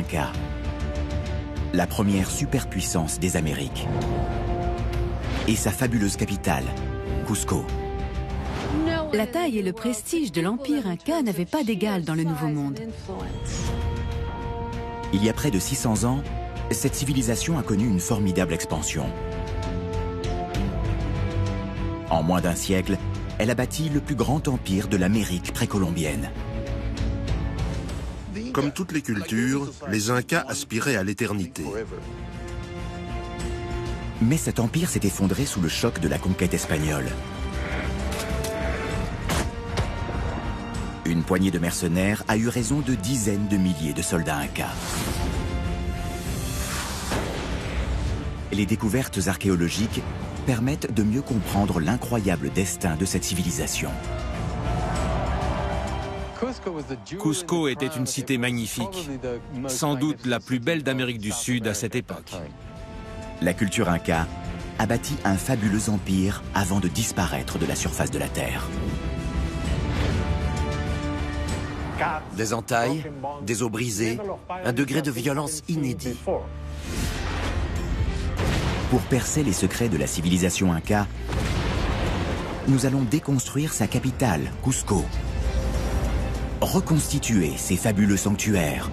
inca, la première superpuissance des Amériques, et sa fabuleuse capitale, Cusco. La taille et le prestige de l'Empire inca n'avaient pas d'égal dans le Nouveau Monde. Il y a près de 600 ans, cette civilisation a connu une formidable expansion. En moins d'un siècle, elle a bâti le plus grand empire de l'Amérique précolombienne. Comme toutes les cultures, les Incas aspiraient à l'éternité. Mais cet empire s'est effondré sous le choc de la conquête espagnole. Une poignée de mercenaires a eu raison de dizaines de milliers de soldats incas. Les découvertes archéologiques permettent de mieux comprendre l'incroyable destin de cette civilisation. Cusco était une cité magnifique, sans doute la plus belle d'Amérique du Sud à cette époque. La culture inca a bâti un fabuleux empire avant de disparaître de la surface de la Terre. Des entailles, des os brisés, un degré de violence inédit. Pour percer les secrets de la civilisation inca, nous allons déconstruire sa capitale, Cusco, reconstituer ses fabuleux sanctuaires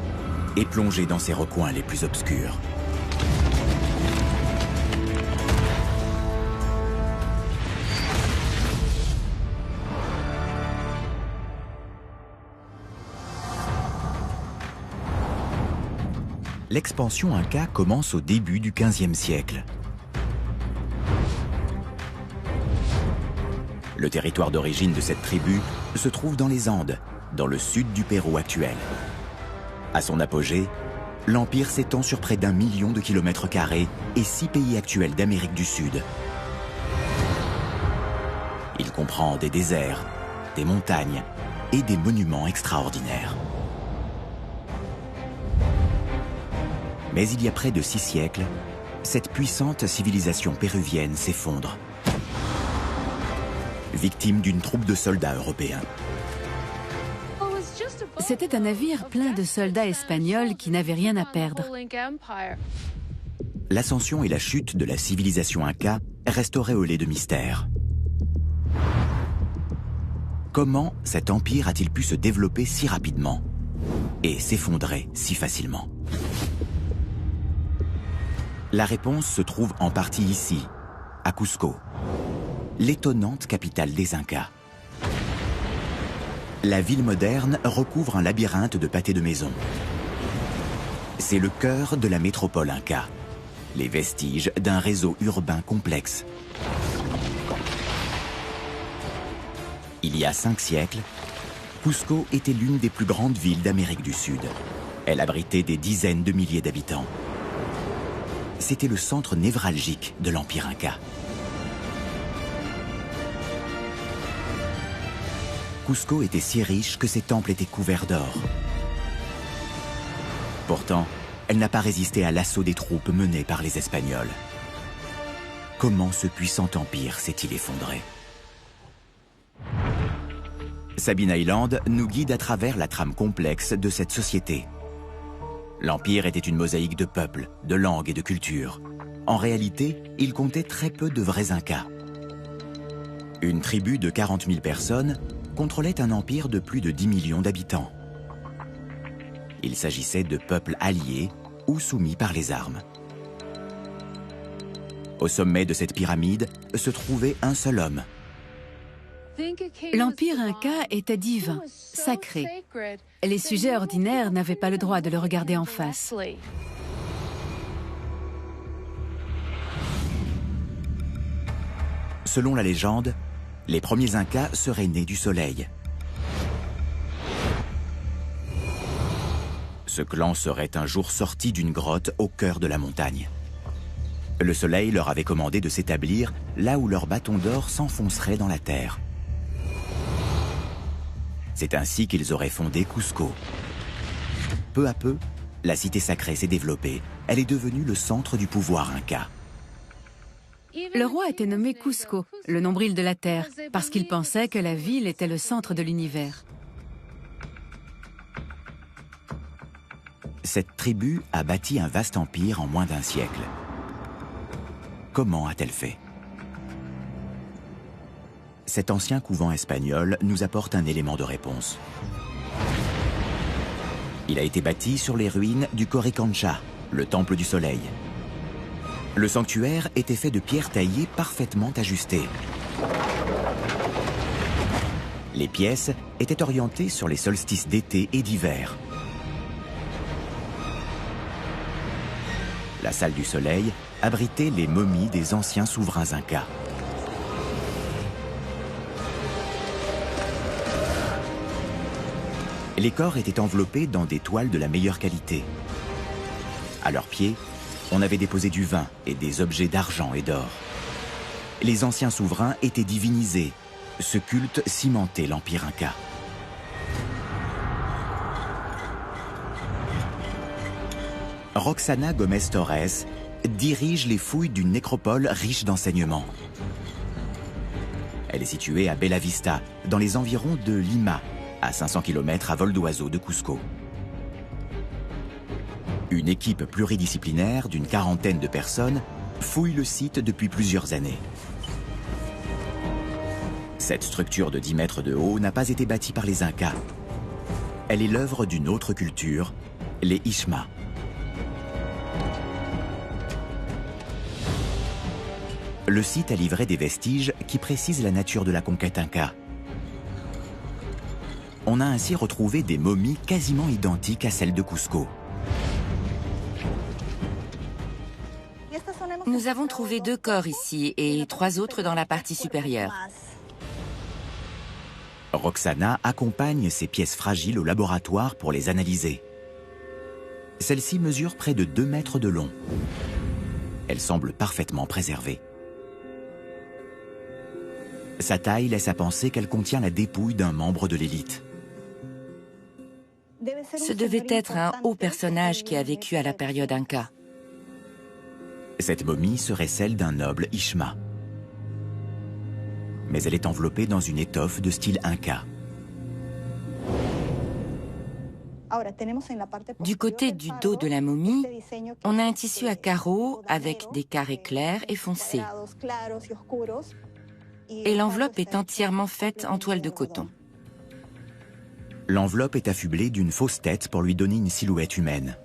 et plonger dans ses recoins les plus obscurs. L'expansion inca commence au début du XVe siècle. Le territoire d'origine de cette tribu se trouve dans les Andes, dans le sud du Pérou actuel. À son apogée, l'empire s'étend sur près d'1 million de kilomètres carrés et 6 pays actuels d'Amérique du Sud. Il comprend des déserts, des montagnes et des monuments extraordinaires. Mais il y a près de 6 siècles, cette puissante civilisation péruvienne s'effondre, victime d'une troupe de soldats européens. C'était un navire plein de soldats espagnols qui n'avaient rien à perdre. L'ascension et la chute de la civilisation inca restent auréolées de mystère. Comment cet empire a-t-il pu se développer si rapidement et s'effondrer si facilement? La réponse se trouve en partie ici, à Cusco, l'étonnante capitale des Incas. La ville moderne recouvre un labyrinthe de pâtés de maisons. C'est le cœur de la métropole inca, les vestiges d'un réseau urbain complexe. Il y a 5 siècles, Cusco était l'une des plus grandes villes d'Amérique du Sud. Elle abritait des dizaines de milliers d'habitants. C'était le centre névralgique de l'Empire inca. Cusco était si riche que ses temples étaient couverts d'or. Pourtant, elle n'a pas résisté à l'assaut des troupes menées par les Espagnols. Comment ce puissant empire s'est-il effondré? Sabine Island nous guide à travers la trame complexe de cette société. L'Empire était une mosaïque de peuples, de langues et de cultures. En réalité, il comptait très peu de vrais Incas. Une tribu de 40 000 personnes contrôlait un empire de plus de 10 millions d'habitants. Il s'agissait de peuples alliés ou soumis par les armes. Au sommet de cette pyramide se trouvait un seul homme. L'Empire inca était divin, sacré. Les sujets ordinaires n'avaient pas le droit de le regarder en face. Selon la légende, les premiers Incas seraient nés du soleil. Ce clan serait un jour sorti d'une grotte au cœur de la montagne. Le soleil leur avait commandé de s'établir là où leur bâton d'or s'enfoncerait dans la terre. C'est ainsi qu'ils auraient fondé Cusco. Peu à peu, la cité sacrée s'est développée. Elle est devenue le centre du pouvoir inca. Le roi était nommé Cusco, le nombril de la terre, parce qu'il pensait que la ville était le centre de l'univers. Cette tribu a bâti un vaste empire en moins d'un siècle. Comment a-t-elle fait? Cet ancien couvent espagnol nous apporte un élément de réponse. Il a été bâti sur les ruines du Coricancha, le temple du soleil. Le sanctuaire était fait de pierres taillées parfaitement ajustées. Les pièces étaient orientées sur les solstices d'été et d'hiver. La salle du soleil abritait les momies des anciens souverains incas. Les corps étaient enveloppés dans des toiles de la meilleure qualité. À leurs pieds, on avait déposé du vin et des objets d'argent et d'or. Les anciens souverains étaient divinisés. Ce culte cimentait l'empire inca. Roxana Gomez Torres dirige les fouilles d'une nécropole riche d'enseignements. Elle est située à Bella Vista, dans les environs de Lima, à 500 km à vol d'oiseau de Cusco. Une équipe pluridisciplinaire d'une quarantaine de personnes fouille le site depuis plusieurs années. Cette structure de 10 mètres de haut n'a pas été bâtie par les Incas. Elle est l'œuvre d'une autre culture, les Ishma. Le site a livré des vestiges qui précisent la nature de la conquête inca. On a ainsi retrouvé des momies quasiment identiques à celles de Cusco. Nous avons trouvé 2 corps ici et 3 autres dans la partie supérieure. Roxana accompagne ces pièces fragiles au laboratoire pour les analyser. Celles-ci mesurent près de 2 mètres de long. Elles semblent parfaitement préservées. Sa taille laisse à penser qu'elle contient la dépouille d'un membre de l'élite. Ce devait être un haut personnage qui a vécu à la période Inca. Cette momie serait celle d'un noble Ishma. Mais elle est enveloppée dans une étoffe de style Inca. Du côté du dos de la momie, on a un tissu à carreaux avec des carrés clairs et foncés. Et l'enveloppe est entièrement faite en toile de coton. L'enveloppe est affublée d'une fausse tête pour lui donner une silhouette humaine.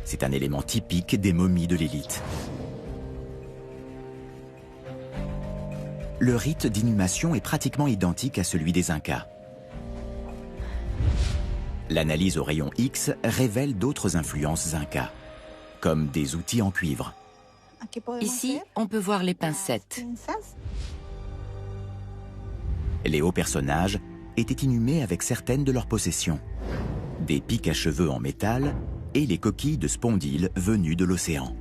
C'est un élément typique des momies de l'élite. Le rite d'inhumation est pratiquement identique à celui des Incas. L'analyse au rayon X révèle d'autres influences Incas, comme des outils en cuivre. Ici, on peut voir les pincettes. Les hauts personnages étaient inhumés avec certaines de leurs possessions. Des pics à cheveux en métal et les coquilles de spondyles venues de l'océan.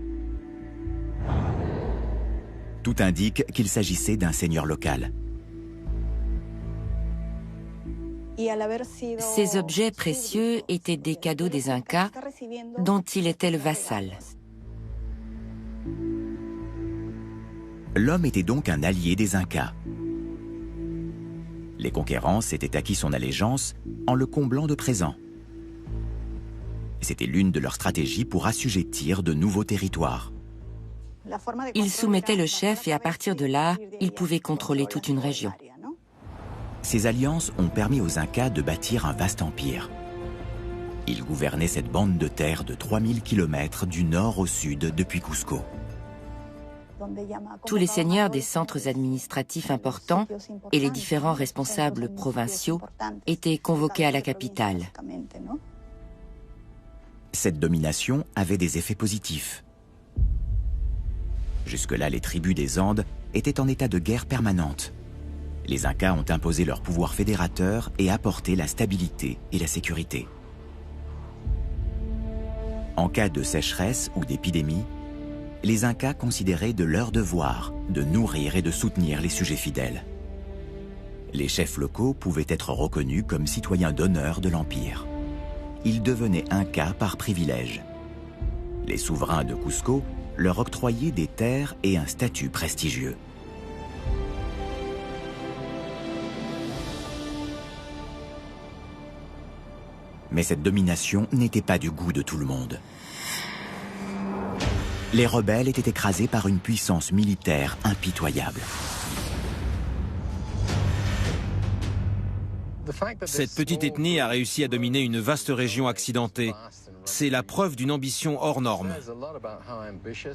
Tout indique qu'il s'agissait d'un seigneur local. Ces objets précieux étaient des cadeaux des Incas dont il était le vassal. L'homme était donc un allié des Incas. Les conquérants s'étaient acquis son allégeance en le comblant de présents. C'était l'une de leurs stratégies pour assujettir de nouveaux territoires. Il soumettait le chef et à partir de là, il pouvait contrôler toute une région. Ces alliances ont permis aux Incas de bâtir un vaste empire. Ils gouvernaient cette bande de terre de 3000 km du nord au sud depuis Cusco. Tous les seigneurs des centres administratifs importants et les différents responsables provinciaux étaient convoqués à la capitale. Cette domination avait des effets positifs. Jusque-là, les tribus des Andes étaient en état de guerre permanente. Les Incas ont imposé leur pouvoir fédérateur et apporté la stabilité et la sécurité. En cas de sécheresse ou d'épidémie, les Incas considéraient de leur devoir de nourrir et de soutenir les sujets fidèles. Les chefs locaux pouvaient être reconnus comme citoyens d'honneur de l'Empire. Ils devenaient Incas par privilège. Les souverains de Cusco leur octroyaient des terres et un statut prestigieux. Mais cette domination n'était pas du goût de tout le monde. Les rebelles étaient écrasés par une puissance militaire impitoyable. Cette petite ethnie a réussi à dominer une vaste région accidentée. C'est la preuve d'une ambition hors norme.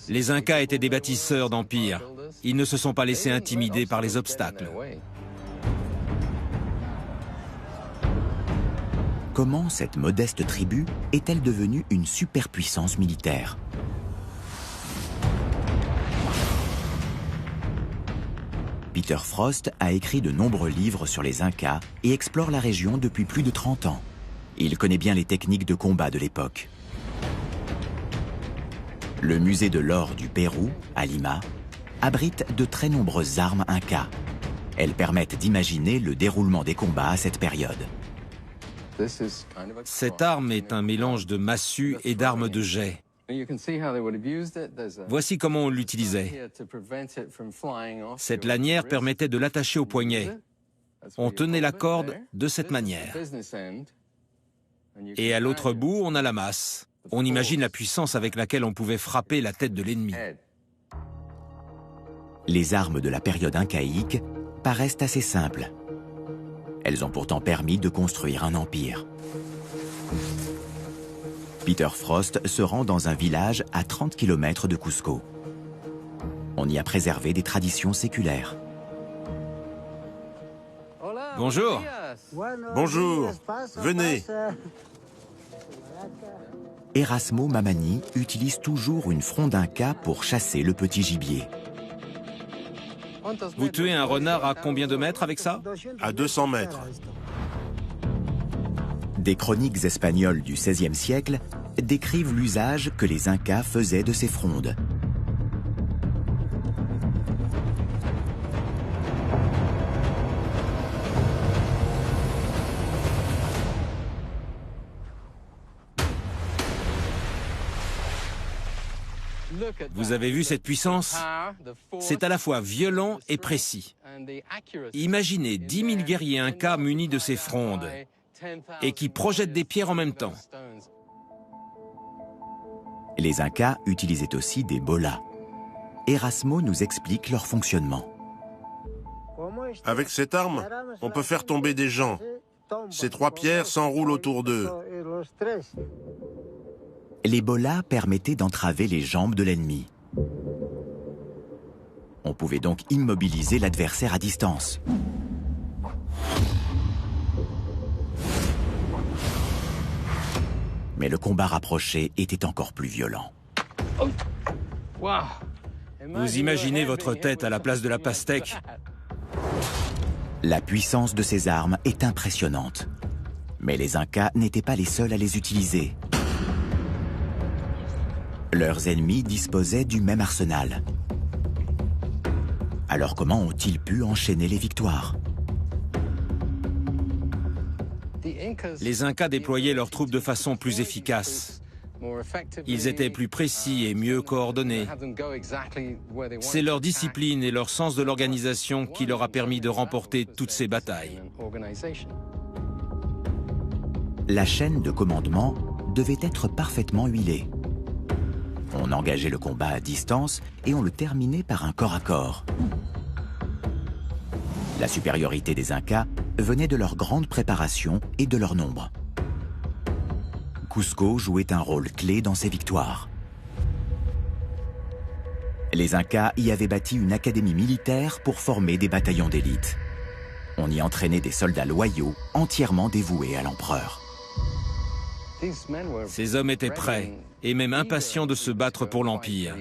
Les Incas étaient des bâtisseurs d'empire. Ils ne se sont pas laissés intimider par les obstacles. Comment cette modeste tribu est-elle devenue une superpuissance militaire? Peter Frost a écrit de nombreux livres sur les Incas et explore la région depuis plus de 30 ans. Il connaît bien les techniques de combat de l'époque. Le musée de l'or du Pérou, à Lima, abrite de très nombreuses armes Incas. Elles permettent d'imaginer le déroulement des combats à cette période. Cette arme est un mélange de massue et d'armes de jet. Voici comment on l'utilisait. Cette lanière permettait de l'attacher au poignet. On tenait la corde de cette manière. Et à l'autre bout, on a la masse. On imagine la puissance avec laquelle on pouvait frapper la tête de l'ennemi. Les armes de la période incaïque paraissent assez simples. Elles ont pourtant permis de construire un empire. Peter Frost se rend dans un village à 30 km de Cusco. On y a préservé des traditions séculaires. Bonjour. Bonjour, venez. Erasmo Mamani utilise toujours une fronde Inca pour chasser le petit gibier. Vous tuez un renard à combien de mètres avec ça? À 200 mètres. Des chroniques espagnoles du XVIe siècle décrivent l'usage que les Incas faisaient de ces frondes. Vous avez vu cette puissance? C'est à la fois violent et précis. Imaginez 10 000 guerriers Incas munis de ces frondes et qui projettent des pierres en même temps. Les Incas utilisaient aussi des bolas. Erasmo nous explique leur fonctionnement. Avec cette arme, on peut faire tomber des gens. Ces 3 pierres s'enroulent autour d'eux. Les bolas permettaient d'entraver les jambes de l'ennemi. On pouvait donc immobiliser l'adversaire à distance. Mais le combat rapproché était encore plus violent. Vous imaginez votre tête à la place de la pastèque? La puissance de ces armes est impressionnante. Mais les Incas n'étaient pas les seuls à les utiliser. Leurs ennemis disposaient du même arsenal. Alors comment ont-ils pu enchaîner les victoires? Les Incas déployaient leurs troupes de façon plus efficace. Ils étaient plus précis et mieux coordonnés. C'est leur discipline et leur sens de l'organisation qui leur a permis de remporter toutes ces batailles. La chaîne de commandement devait être parfaitement huilée. On engageait le combat à distance et on le terminait par un corps à corps. La supériorité des Incas venait de leur grande préparation et de leur nombre. Cusco jouait un rôle clé dans ces victoires. Les Incas y avaient bâti une académie militaire pour former des bataillons d'élite. On y entraînait des soldats loyaux, entièrement dévoués à l'empereur. Ces hommes étaient prêts et même impatients de se battre pour l'Empire.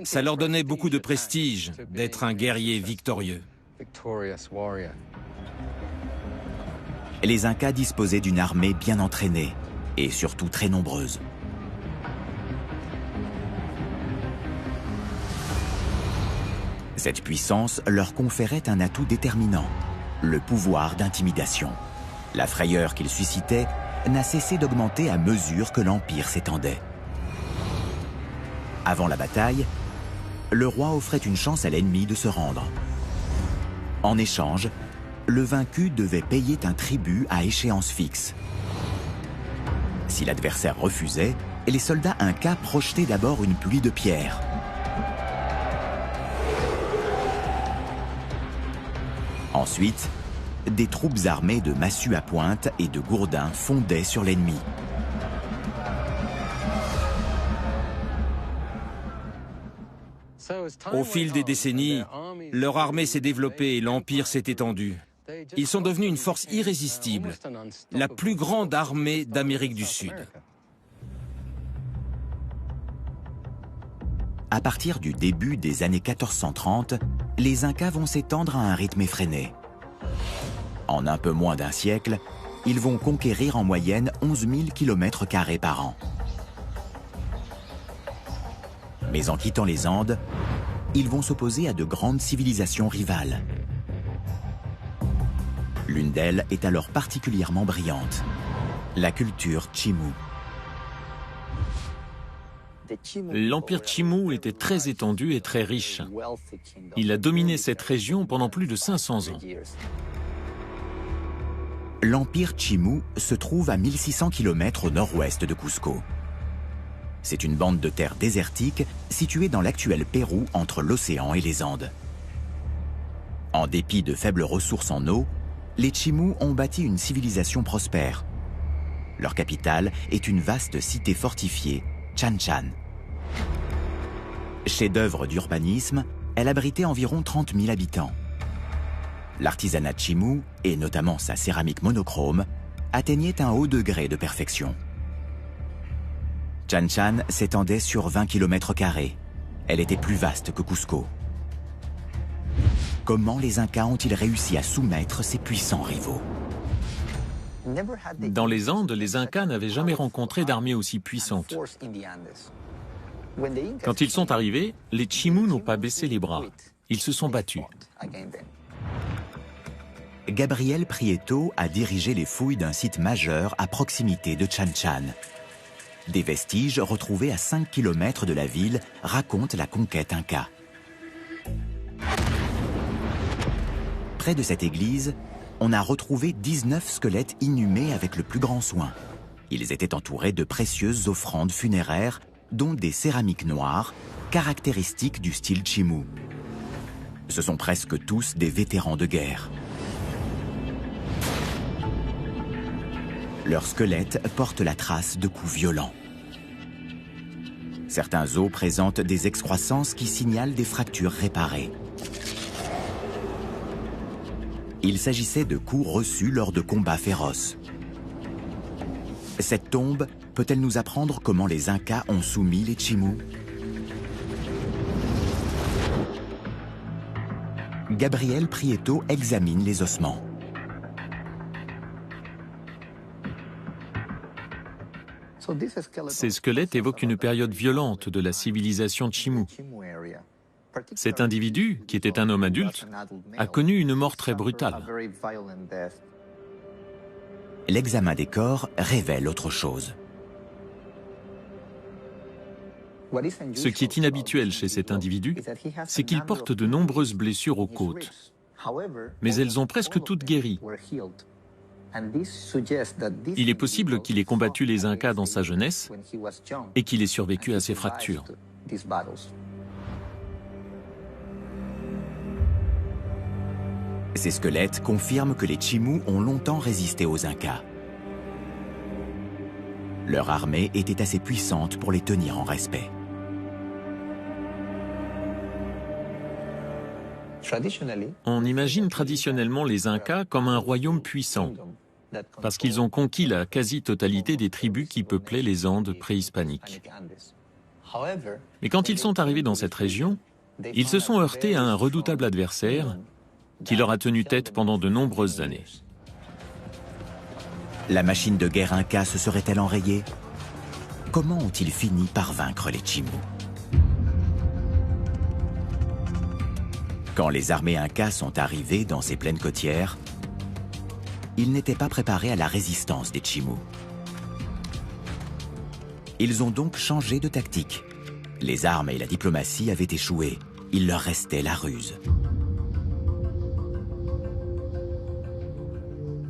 Ça leur donnait beaucoup de prestige d'être un guerrier victorieux. Les Incas disposaient d'une armée bien entraînée et surtout très nombreuse. Cette puissance leur conférait un atout déterminant, le pouvoir d'intimidation. La frayeur qu'ils suscitaient n'a cessé d'augmenter à mesure que l'Empire s'étendait. Avant la bataille, le roi offrait une chance à l'ennemi de se rendre. En échange, le vaincu devait payer un tribut à échéance fixe. Si l'adversaire refusait, les soldats incas projetaient d'abord une pluie de pierres. Ensuite, des troupes armées de massues à pointe et de gourdins fondaient sur l'ennemi. Au fil des décennies, leur armée s'est développée et l'Empire s'est étendu. Ils sont devenus une force irrésistible, la plus grande armée d'Amérique du Sud. À partir du début des années 1430, les Incas vont s'étendre à un rythme effréné. En un peu moins d'un siècle, ils vont conquérir en moyenne 11 000 km² par an. Mais en quittant les Andes, ils vont s'opposer à de grandes civilisations rivales. L'une d'elles est alors particulièrement brillante, la culture Chimú. L'empire Chimú était très étendu et très riche. Il a dominé cette région pendant plus de 500 ans. L'empire Chimú se trouve à 1600 km au nord-ouest de Cusco. C'est une bande de terre désertique située dans l'actuel Pérou entre l'océan et les Andes. En dépit de faibles ressources en eau, les Chimú ont bâti une civilisation prospère. Leur capitale est une vaste cité fortifiée, Chanchan. Chef-d'œuvre d'urbanisme, elle abritait environ 30 000 habitants. L'artisanat Chimú, et notamment sa céramique monochrome, atteignait un haut degré de perfection. Chanchan s'étendait sur 20 km². Elle était plus vaste que Cusco. Comment les Incas ont-ils réussi à soumettre ces puissants rivaux? Dans les Andes, les Incas n'avaient jamais rencontré d'armée aussi puissante. Quand ils sont arrivés, les Chimú n'ont pas baissé les bras. Ils se sont battus. Gabriel Prieto a dirigé les fouilles d'un site majeur à proximité de Chanchan. Des vestiges retrouvés à 5 km de la ville racontent la conquête inca. Près de cette église, on a retrouvé 19 squelettes inhumés avec le plus grand soin. Ils étaient entourés de précieuses offrandes funéraires, dont des céramiques noires, caractéristiques du style Chimú. Ce sont presque tous des vétérans de guerre. Leurs squelettes portent la trace de coups violents. Certains os présentent des excroissances qui signalent des fractures réparées. Il s'agissait de coups reçus lors de combats féroces. Cette tombe peut-elle nous apprendre comment les Incas ont soumis les Chimú? Gabriel Prieto examine les ossements. Ces squelettes évoquent une période violente de la civilisation Chimú. Cet individu, qui était un homme adulte, a connu une mort très brutale. L'examen des corps révèle autre chose. Ce qui est inhabituel chez cet individu, c'est qu'il porte de nombreuses blessures aux côtes. Mais elles ont presque toutes guéri. Il est possible qu'il ait combattu les Incas dans sa jeunesse et qu'il ait survécu à ces fractures. Ces squelettes confirment que les Chimú ont longtemps résisté aux Incas. Leur armée était assez puissante pour les tenir en respect. On imagine traditionnellement les Incas comme un royaume puissant, parce qu'ils ont conquis la quasi-totalité des tribus qui peuplaient les Andes préhispaniques. Mais quand ils sont arrivés dans cette région, ils se sont heurtés à un redoutable adversaire qui leur a tenu tête pendant de nombreuses années. La machine de guerre inca se serait-elle enrayée? Comment ont-ils fini par vaincre les Chimú? Quand les armées incas sont arrivées dans ces plaines côtières, ils n'étaient pas préparés à la résistance des Chimú. Ils ont donc changé de tactique. Les armes et la diplomatie avaient échoué. Il leur restait la ruse.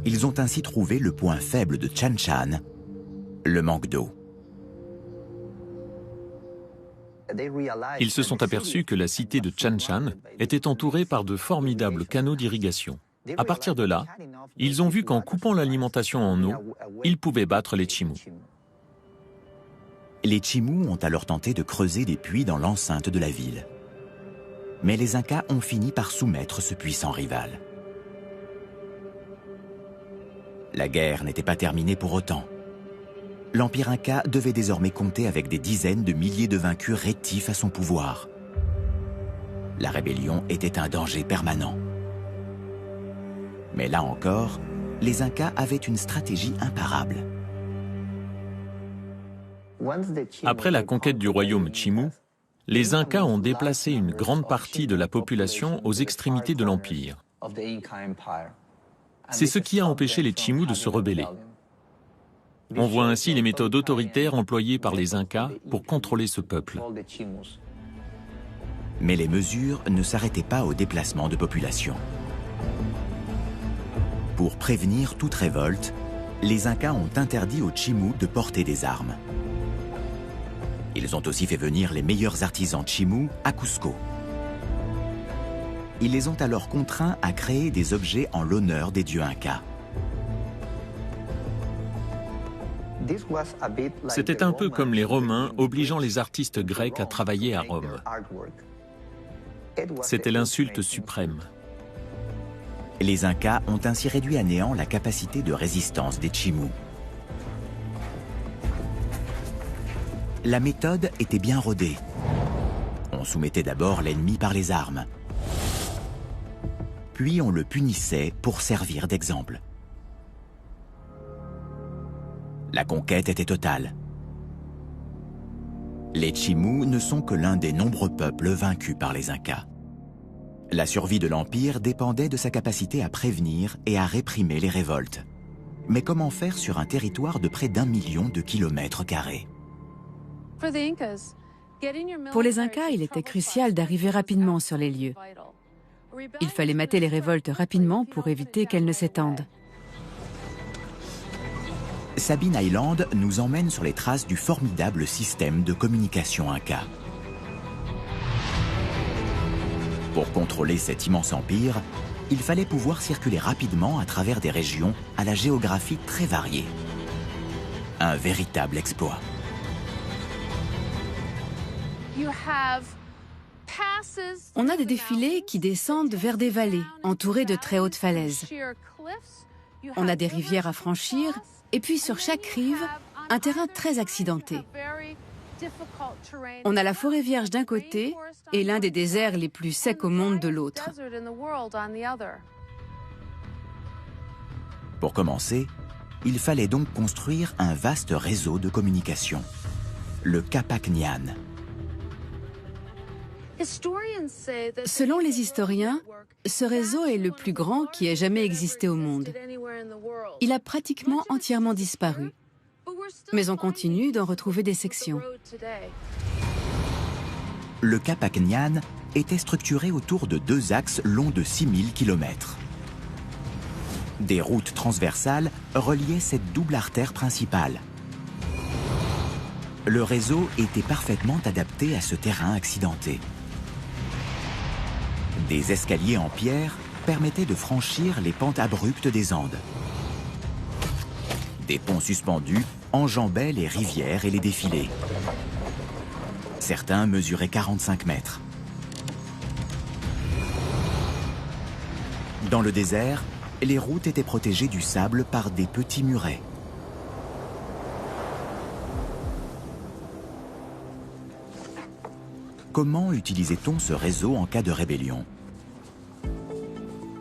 Ils ont ainsi trouvé le point faible de Chanchan, le manque d'eau. Ils se sont aperçus que la cité de Chan Chan était entourée par de formidables canaux d'irrigation. À partir de là, ils ont vu qu'en coupant l'alimentation en eau, ils pouvaient battre les Chimú. Les Chimú ont alors tenté de creuser des puits dans l'enceinte de la ville. Mais les Incas ont fini par soumettre ce puissant rival. La guerre n'était pas terminée pour autant. L'Empire Inca devait désormais compter avec des dizaines de milliers de vaincus rétifs à son pouvoir. La rébellion était un danger permanent. Mais là encore, les Incas avaient une stratégie imparable. Après la conquête du royaume Chimú, les Incas ont déplacé une grande partie de la population aux extrémités de l'Empire. C'est ce qui a empêché les Chimú de se rebeller. On voit ainsi les méthodes autoritaires employées par les Incas pour contrôler ce peuple. Mais les mesures ne s'arrêtaient pas au déplacement de population. Pour prévenir toute révolte, les Incas ont interdit aux Chimú de porter des armes. Ils ont aussi fait venir les meilleurs artisans Chimú à Cusco. Ils les ont alors contraints à créer des objets en l'honneur des dieux Incas. C'était un peu comme les Romains obligeant les artistes grecs à travailler à Rome. C'était l'insulte suprême. Les Incas ont ainsi réduit à néant la capacité de résistance des Chimú. La méthode était bien rodée. On soumettait d'abord l'ennemi par les armes. Puis on le punissait pour servir d'exemple. La conquête était totale. Les Chimú ne sont que l'un des nombreux peuples vaincus par les Incas. La survie de l'Empire dépendait de sa capacité à prévenir et à réprimer les révoltes. Mais comment faire sur un territoire de près d'1 million de kilomètres carrés? Pour les Incas, il était crucial d'arriver rapidement sur les lieux. Il fallait mater les révoltes rapidement pour éviter qu'elles ne s'étendent. Sabine Island nous emmène sur les traces du formidable système de communication Inca. Pour contrôler cet immense empire, il fallait pouvoir circuler rapidement à travers des régions à la géographie très variée. Un véritable exploit. On a des défilés qui descendent vers des vallées, entourées de très hautes falaises. On a des rivières à franchir, et puis sur chaque rive, un terrain très accidenté. On a la forêt vierge d'un côté et l'un des déserts les plus secs au monde de l'autre. Pour commencer, il fallait donc construire un vaste réseau de communication, le Capac Ñan. Selon les historiens, ce réseau est le plus grand qui ait jamais existé au monde. Il a pratiquement entièrement disparu, mais on continue d'en retrouver des sections. Le Capac Ñan était structuré autour de 2 axes longs de 6000 km. Des routes transversales reliaient cette double artère principale. Le réseau était parfaitement adapté à ce terrain accidenté. Des escaliers en pierre permettaient de franchir les pentes abruptes des Andes. Des ponts suspendus enjambaient les rivières et les défilés. Certains mesuraient 45 mètres. Dans le désert, les routes étaient protégées du sable par des petits murets. Comment utilisait-on ce réseau en cas de rébellion?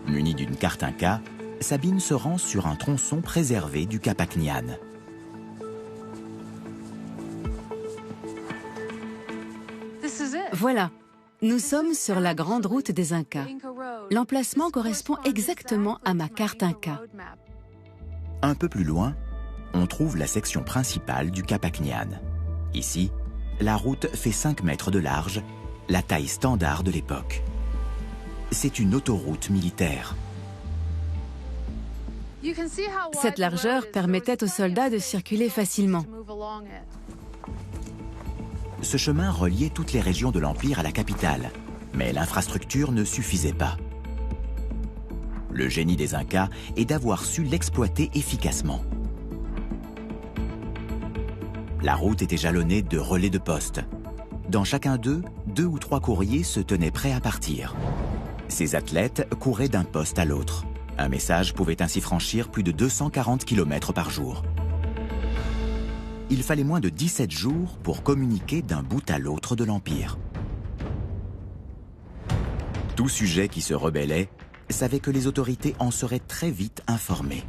Munie d'une carte Inca, Sabine se rend sur un tronçon préservé du Capac Ñan. Voilà, nous sommes sur la grande route des Incas. L'emplacement correspond exactement à ma carte Inca. Un peu plus loin, on trouve la section principale du Capac Ñan. Ici, la route fait 5 mètres de large, la taille standard de l'époque. C'est une autoroute militaire. Cette largeur permettait aux soldats de circuler facilement. Ce chemin reliait toutes les régions de l'Empire à la capitale, mais l'infrastructure ne suffisait pas. Le génie des Incas est d'avoir su l'exploiter efficacement. La route était jalonnée de relais de poste. Dans chacun d'eux, 2 ou 3 courriers se tenaient prêts à partir. Ces athlètes couraient d'un poste à l'autre. Un message pouvait ainsi franchir plus de 240 km par jour. Il fallait moins de 17 jours pour communiquer d'un bout à l'autre de l'Empire. Tout sujet qui se rebellait savait que les autorités en seraient très vite informées.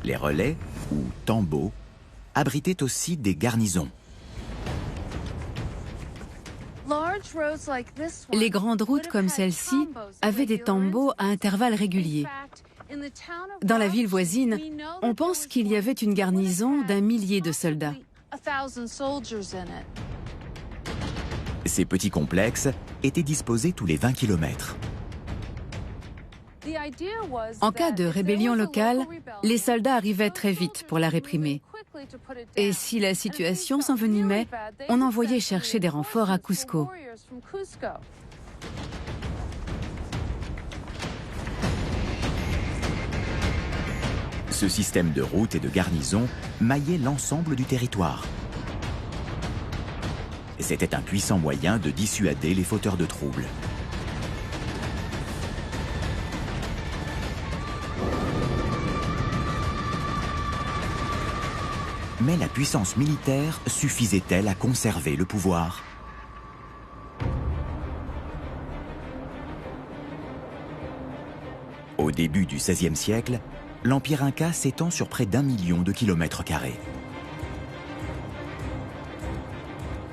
Les relais, ou tambours, abritaient aussi des garnisons. Les grandes routes comme celle-ci avaient des tambours à intervalles réguliers. Dans la ville voisine, on pense qu'il y avait une garnison d'1 millier de soldats. Ces petits complexes étaient disposés tous les 20 km. En cas de rébellion locale, les soldats arrivaient très vite pour la réprimer. Et si la situation s'envenimait, on envoyait chercher des renforts à Cusco. Ce système de routes et de garnisons maillait l'ensemble du territoire. C'était un puissant moyen de dissuader les fauteurs de troubles. Mais la puissance militaire suffisait-elle à conserver le pouvoir? Au début du XVIe siècle, l'Empire Inca s'étend sur près d'1 million de kilomètres carrés.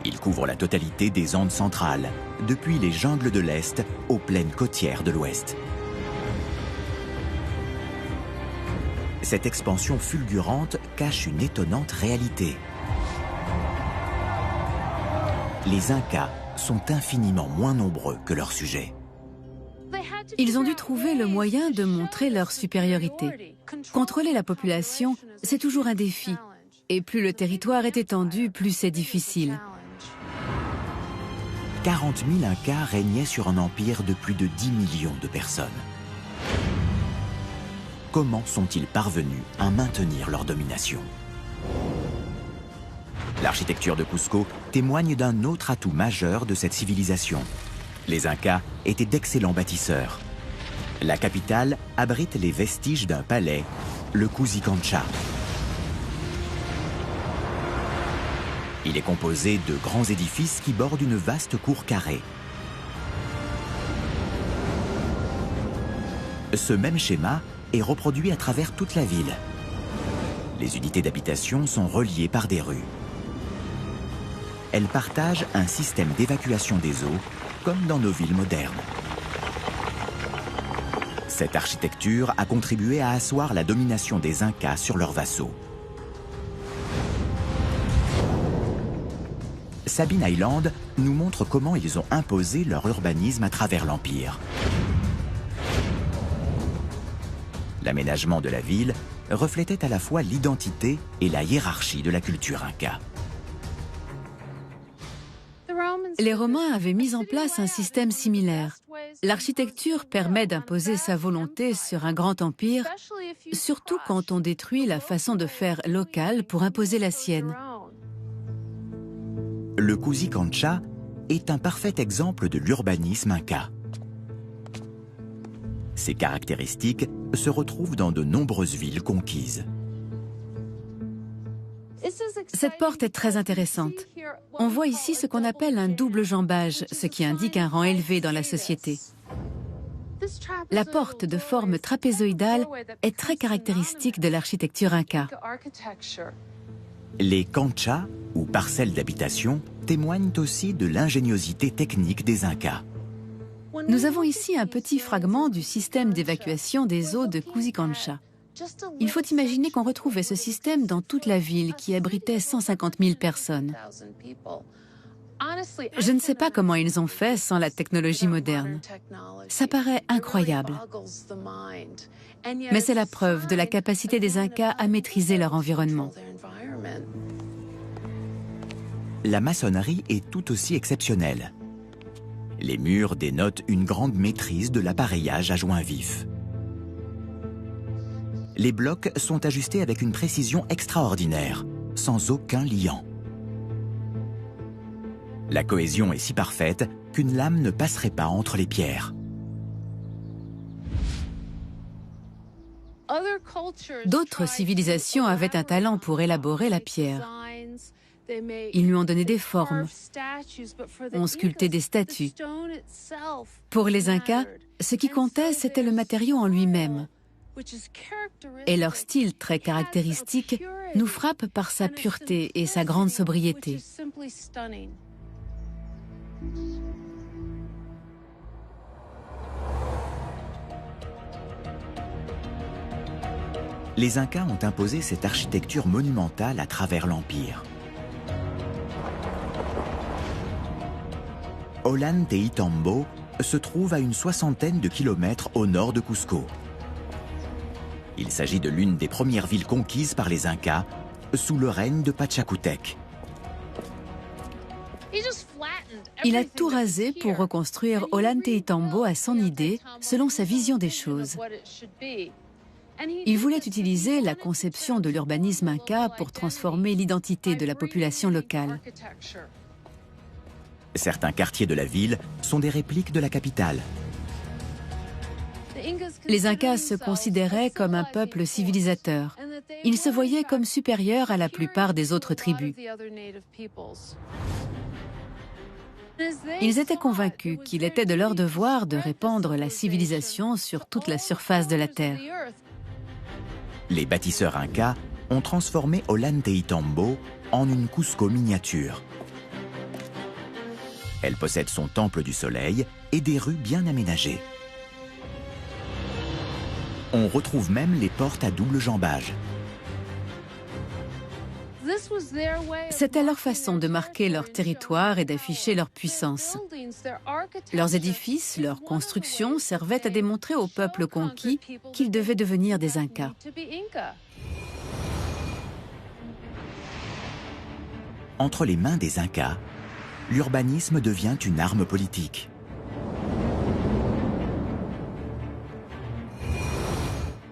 Il couvre la totalité des Andes centrales, depuis les jungles de l'Est aux plaines côtières de l'Ouest. Cette expansion fulgurante cache une étonnante réalité. Les Incas sont infiniment moins nombreux que leurs sujets. Ils ont dû trouver le moyen de montrer leur supériorité. Contrôler la population, c'est toujours un défi. Et plus le territoire est étendu, plus c'est difficile. 40 000 Incas régnaient sur un empire de plus de 10 millions de personnes. Comment sont-ils parvenus à maintenir leur domination? L'architecture de Cusco témoigne d'un autre atout majeur de cette civilisation. Les Incas étaient d'excellents bâtisseurs. La capitale abrite les vestiges d'un palais, le Cusicancha. Il est composé de grands édifices qui bordent une vaste cour carrée. Ce même schéma est reproduit à travers toute la ville. Les unités d'habitation sont reliées par des rues. Elles partagent un système d'évacuation des eaux, comme dans nos villes modernes. Cette architecture a contribué à asseoir la domination des Incas sur leurs vassaux. Sabine Island nous montre comment ils ont imposé leur urbanisme à travers l'Empire. L'aménagement de la ville reflétait à la fois l'identité et la hiérarchie de la culture inca. Les Romains avaient mis en place un système similaire. L'architecture permet d'imposer sa volonté sur un grand empire, surtout quand on détruit la façon de faire locale pour imposer la sienne. Le Cusicancha est un parfait exemple de l'urbanisme inca. Ces caractéristiques se retrouvent dans de nombreuses villes conquises. Cette porte est très intéressante. On voit ici ce qu'on appelle un double jambage, ce qui indique un rang élevé dans la société. La porte de forme trapézoïdale est très caractéristique de l'architecture inca. Les canchas, ou parcelles d'habitation, témoignent aussi de l'ingéniosité technique des Incas. Nous avons ici un petit fragment du système d'évacuation des eaux de Cusicancha. Il faut imaginer qu'on retrouvait ce système dans toute la ville qui abritait 150 000 personnes. Je ne sais pas comment ils ont fait sans la technologie moderne. Ça paraît incroyable. Mais c'est la preuve de la capacité des Incas à maîtriser leur environnement. La maçonnerie est tout aussi exceptionnelle. Les murs dénotent une grande maîtrise de l'appareillage à joint vif. Les blocs sont ajustés avec une précision extraordinaire, sans aucun liant. La cohésion est si parfaite qu'une lame ne passerait pas entre les pierres. D'autres civilisations avaient un talent pour élaborer la pierre. Ils lui ont donné des formes, ont sculpté des statues. Pour les Incas, ce qui comptait, c'était le matériau en lui-même. Et leur style très caractéristique nous frappe par sa pureté et sa grande sobriété. Les Incas ont imposé cette architecture monumentale à travers l'Empire. Ollantaytambo se trouve à une 60aine de kilomètres au nord de Cusco. Il s'agit de l'une des premières villes conquises par les Incas sous le règne de Pachacútec. Il a tout rasé pour reconstruire Ollantaytambo à son idée, selon sa vision des choses. Il voulait utiliser la conception de l'urbanisme inca pour transformer l'identité de la population locale. Certains quartiers de la ville sont des répliques de la capitale. Les Incas se considéraient comme un peuple civilisateur. Ils se voyaient comme supérieurs à la plupart des autres tribus. Ils étaient convaincus qu'il était de leur devoir de répandre la civilisation sur toute la surface de la Terre. Les bâtisseurs incas ont transformé Ollantaytambo en une Cusco miniature. Elle possède son temple du soleil et des rues bien aménagées. On retrouve même les portes à double jambage. C'était leur façon de marquer leur territoire et d'afficher leur puissance. Leurs édifices, leurs constructions servaient à démontrer au peuple conquis qu'ils devaient devenir des Incas. Entre les mains des Incas, l'urbanisme devient une arme politique.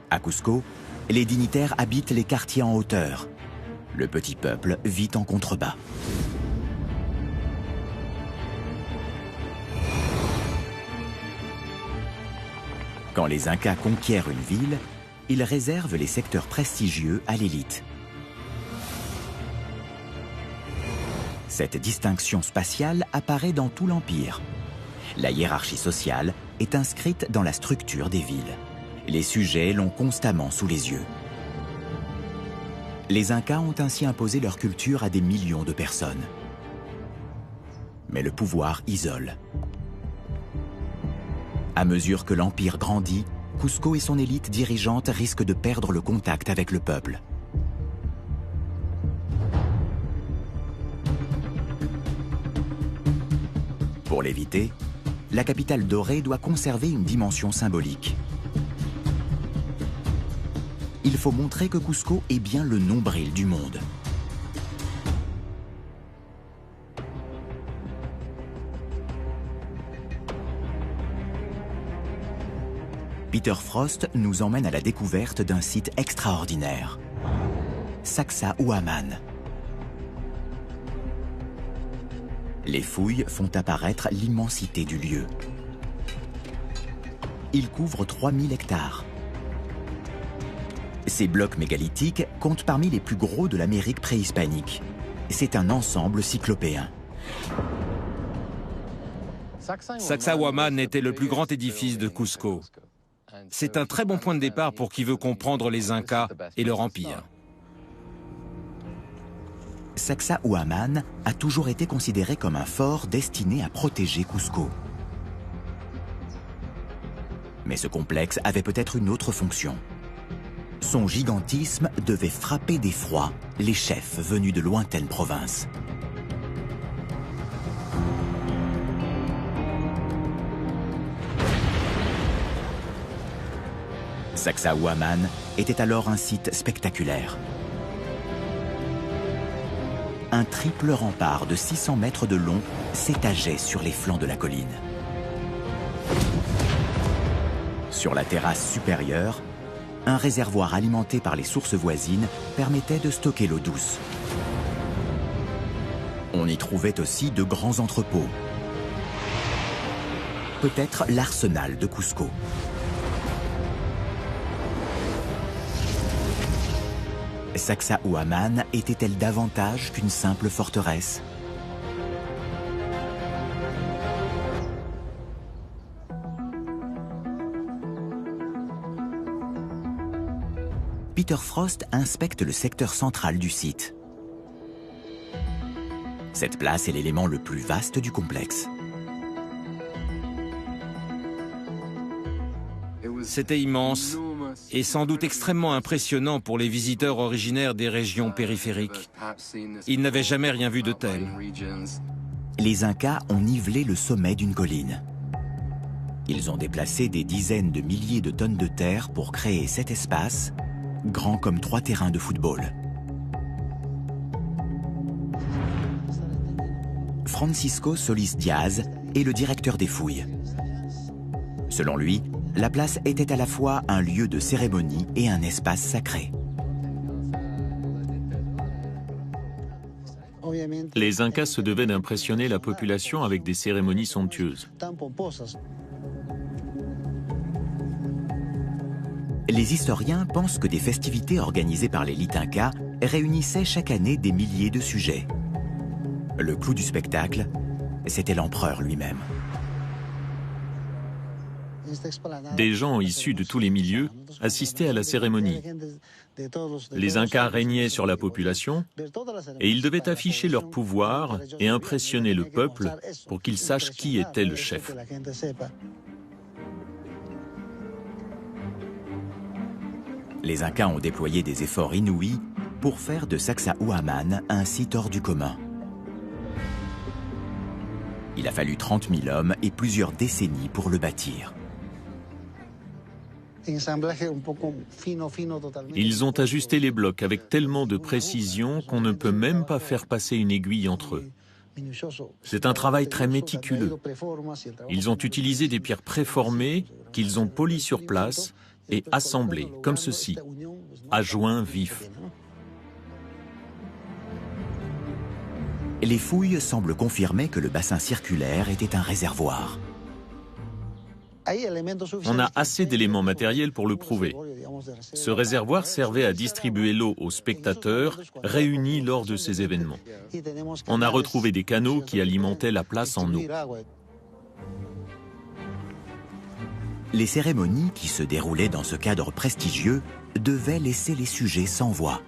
À Cusco, les dignitaires habitent les quartiers en hauteur. Le petit peuple vit en contrebas. Quand les Incas conquièrent une ville, ils réservent les secteurs prestigieux à l'élite. Cette distinction spatiale apparaît dans tout l'Empire. La hiérarchie sociale est inscrite dans la structure des villes. Les sujets l'ont constamment sous les yeux. Les Incas ont ainsi imposé leur culture à des millions de personnes. Mais le pouvoir isole. À mesure que l'Empire grandit, Cusco et son élite dirigeante risquent de perdre le contact avec le peuple. Pour l'éviter, la capitale dorée doit conserver une dimension symbolique. Il faut montrer que Cusco est bien le nombril du monde. Peter Frost nous emmène à la découverte d'un site extraordinaire, Sacsayhuaman. Les fouilles font apparaître l'immensité du lieu. Il couvre 3000 hectares. Ces blocs mégalithiques comptent parmi les plus gros de l'Amérique préhispanique. C'est un ensemble cyclopéen. Sacsayhuaman était le plus grand édifice de Cusco. C'est un très bon point de départ pour qui veut comprendre les Incas et leur empire. Sacsayhuaman a toujours été considéré comme un fort destiné à protéger Cusco. Mais ce complexe avait peut-être une autre fonction. Son gigantisme devait frapper d'effroi les chefs venus de lointaines provinces. Sacsayhuaman était alors un site spectaculaire. Un triple rempart de 600 mètres de long s'étageait sur les flancs de la colline. Sur la terrasse supérieure, un réservoir alimenté par les sources voisines permettait de stocker l'eau douce. On y trouvait aussi de grands entrepôts. Peut-être l'arsenal de Cusco. Sacsayhuaman était-elle davantage qu'une simple forteresse? Peter Frost inspecte le secteur central du site. Cette place est l'élément le plus vaste du complexe. C'était immense et sans doute extrêmement impressionnant pour les visiteurs originaires des régions périphériques. Ils n'avaient jamais rien vu de tel. Les Incas ont nivelé le sommet d'une colline. Ils ont déplacé des dizaines de milliers de tonnes de terre pour créer cet espace, grand comme 3 terrains de football. Francisco Solis Diaz est le directeur des fouilles. Selon lui, la place était à la fois un lieu de cérémonie et un espace sacré. Les Incas se devaient d'impressionner la population avec des cérémonies somptueuses. Les historiens pensent que des festivités organisées par l'élite inca réunissaient chaque année des milliers de sujets. Le clou du spectacle, c'était l'empereur lui-même. Des gens issus de tous les milieux assistaient à la cérémonie. Les Incas régnaient sur la population et ils devaient afficher leur pouvoir et impressionner le peuple pour qu'il sache qui était le chef. Les Incas ont déployé des efforts inouïs pour faire de Sacsayhuaman un site hors du commun. Il a fallu 30 000 hommes et plusieurs décennies pour le bâtir. Ils ont ajusté les blocs avec tellement de précision qu'on ne peut même pas faire passer une aiguille entre eux. C'est un travail très méticuleux. Ils ont utilisé des pierres préformées qu'ils ont polies sur place et assemblées, comme ceci, à joints vifs. Les fouilles semblent confirmer que le bassin circulaire était un réservoir. On a assez d'éléments matériels pour le prouver. Ce réservoir servait à distribuer l'eau aux spectateurs réunis lors de ces événements. On a retrouvé des canaux qui alimentaient la place en eau. Les cérémonies qui se déroulaient dans ce cadre prestigieux devaient laisser les sujets sans voix.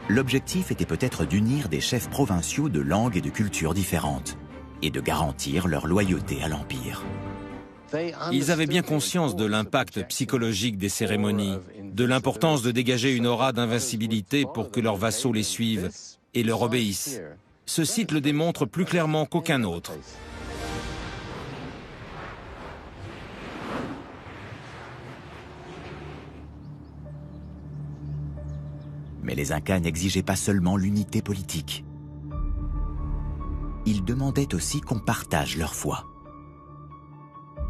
L'objectif était peut-être d'unir des chefs provinciaux de langues et de cultures différentes et de garantir leur loyauté à l'Empire. Ils avaient bien conscience de l'impact psychologique des cérémonies, de l'importance de dégager une aura d'invincibilité pour que leurs vassaux les suivent et leur obéissent. Ce site le démontre plus clairement qu'aucun autre. Mais les Incas n'exigeaient pas seulement l'unité politique. Ils demandaient aussi qu'on partage leur foi.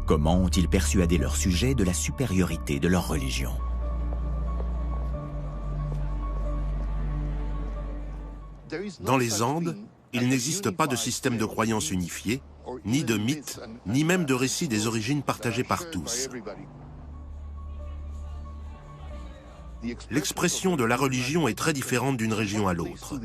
Comment ont-ils persuadé leurs sujets de la supériorité de leur religion? Dans les Andes, il n'existe pas de système de croyance unifié, ni de mythe, ni même de récit des origines partagées par tous. L'expression de la religion est très différente d'une région à l'autre.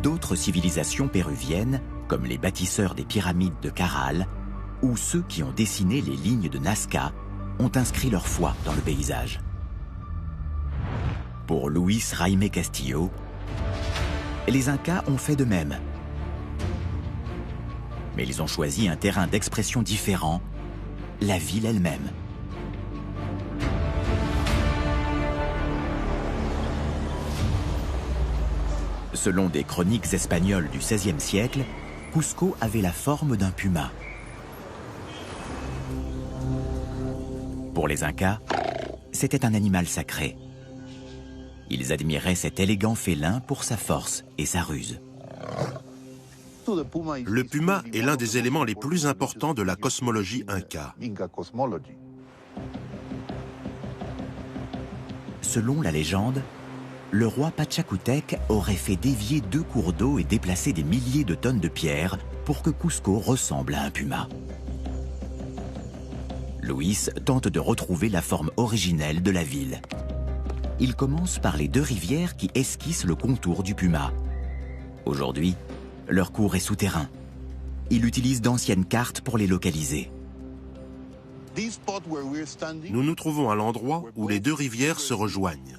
D'autres civilisations péruviennes, comme les bâtisseurs des pyramides de Caral, ou ceux qui ont dessiné les lignes de Nazca, ont inscrit leur foi dans le paysage. Pour Luis Jaime Castillo, les Incas ont fait de même. Mais ils ont choisi un terrain d'expression différent, la ville elle-même. Selon des chroniques espagnoles du XVIe siècle, Cusco avait la forme d'un puma. Pour les Incas, c'était un animal sacré. Ils admiraient cet élégant félin pour sa force et sa ruse. Le puma est l'un des éléments les plus importants de la cosmologie inca. Selon la légende, le roi Pachacutec aurait fait dévier 2 cours d'eau et déplacer des milliers de tonnes de pierres pour que Cusco ressemble à un puma. Luis tente de retrouver la forme originelle de la ville. Il commence par les 2 rivières qui esquissent le contour du puma. Aujourd'hui, leur cours est souterrain. Il utilise d'anciennes cartes pour les localiser. Nous nous trouvons à l'endroit où les 2 rivières se rejoignent.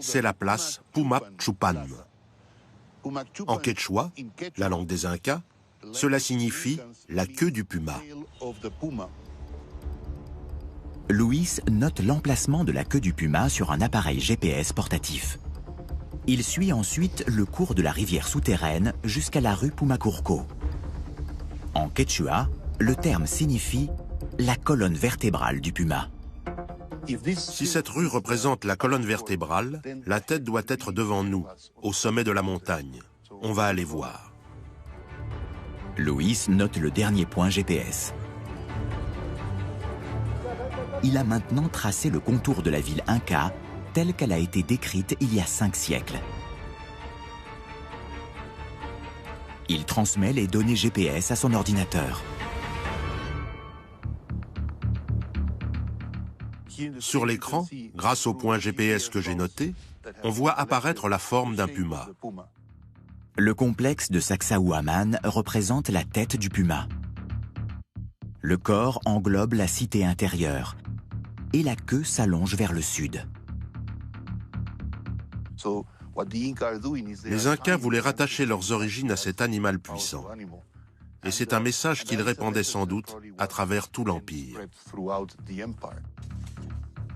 C'est la place Pumac-Chupan. En quechua, la langue des Incas, cela signifie la queue du puma. Luis note l'emplacement de la queue du puma sur un appareil GPS portatif. Il suit ensuite le cours de la rivière souterraine jusqu'à la rue Pumacurco. En quechua, le terme signifie la colonne vertébrale du puma. Si cette rue représente la colonne vertébrale, la tête doit être devant nous, au sommet de la montagne. On va aller voir. Luis note le dernier point GPS. Il a maintenant tracé le contour de la ville Inca telle qu'elle a été décrite il y a 5 siècles. Il transmet les données GPS à son ordinateur. Sur l'écran, grâce au point GPS que j'ai noté, on voit apparaître la forme d'un puma. Le complexe de Sacsayhuaman représente la tête du puma. Le corps englobe la cité intérieure et la queue s'allonge vers le sud. Les Incas voulaient rattacher leurs origines à cet animal puissant. Et c'est un message qu'ils répandaient sans doute à travers tout l'Empire.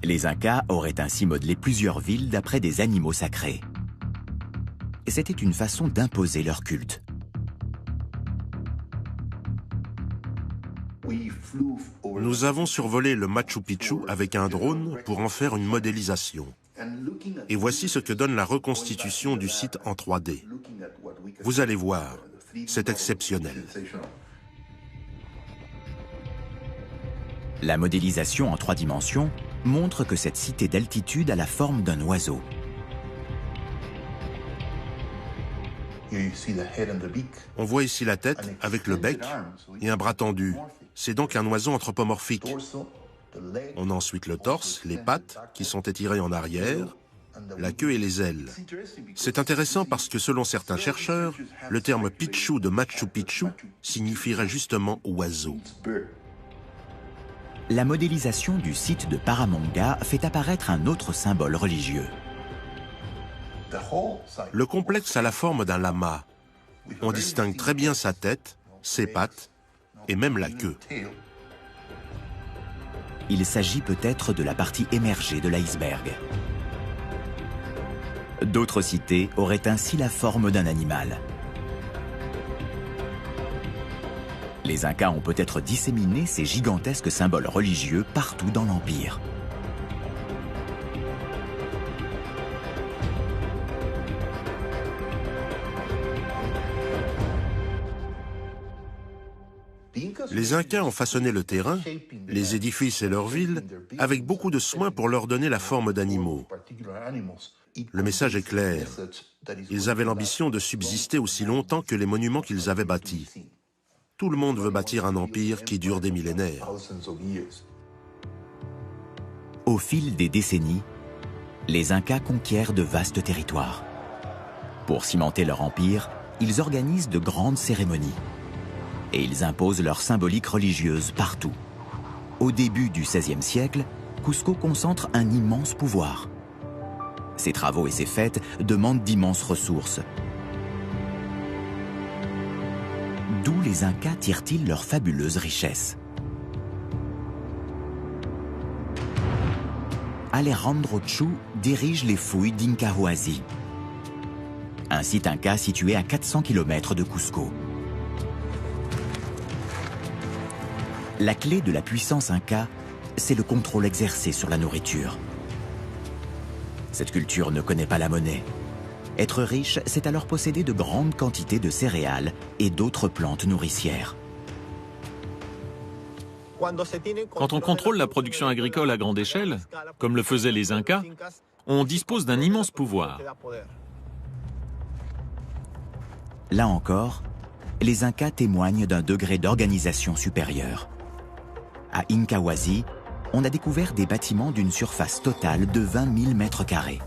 Les Incas auraient ainsi modelé plusieurs villes d'après des animaux sacrés. C'était une façon d'imposer leur culte. Nous avons survolé le Machu Picchu avec un drone pour en faire une modélisation. Et voici ce que donne la reconstitution du site en 3D. Vous allez voir, c'est exceptionnel. La modélisation en 3 dimensions montre que cette cité d'altitude a la forme d'un oiseau. On voit ici la tête avec le bec et un bras tendu. C'est donc un oiseau anthropomorphique. On a ensuite le torse, les pattes qui sont étirées en arrière, la queue et les ailes. C'est intéressant parce que selon certains chercheurs, le terme Pichu de Machu Picchu signifierait justement oiseau. La modélisation du site de Paramonga fait apparaître un autre symbole religieux. Le complexe a la forme d'un lama. On distingue très bien sa tête, ses pattes et même la queue. Il s'agit peut-être de la partie émergée de l'iceberg. D'autres cités auraient ainsi la forme d'un animal. Les Incas ont peut-être disséminé ces gigantesques symboles religieux partout dans l'Empire. Les Incas ont façonné le terrain, les édifices et leurs villes avec beaucoup de soin pour leur donner la forme d'animaux. Le message est clair. Ils avaient l'ambition de subsister aussi longtemps que les monuments qu'ils avaient bâtis. Tout le monde veut bâtir un empire qui dure des millénaires. Au fil des décennies, les Incas conquièrent de vastes territoires. Pour cimenter leur empire, ils organisent de grandes cérémonies. Et ils imposent leur symbolique religieuse partout. Au début du XVIe siècle, Cusco concentre un immense pouvoir. Ses travaux et ses fêtes demandent d'immenses ressources. D'où les Incas tirent-ils leur fabuleuse richesse? Alejandro Chu dirige les fouilles d'Incahuasi. un site inca situé à 400 km de Cusco. La clé de la puissance inca, c'est le contrôle exercé sur la nourriture. Cette culture ne connaît pas la monnaie. Être riche, c'est alors posséder de grandes quantités de céréales et d'autres plantes nourricières. Quand on contrôle la production agricole à grande échelle, comme le faisaient les Incas, on dispose d'un immense pouvoir. Là encore, les Incas témoignent d'un degré d'organisation supérieur. À Incahuasi, on a découvert des bâtiments d'une surface totale de 20 000 mètres carrés.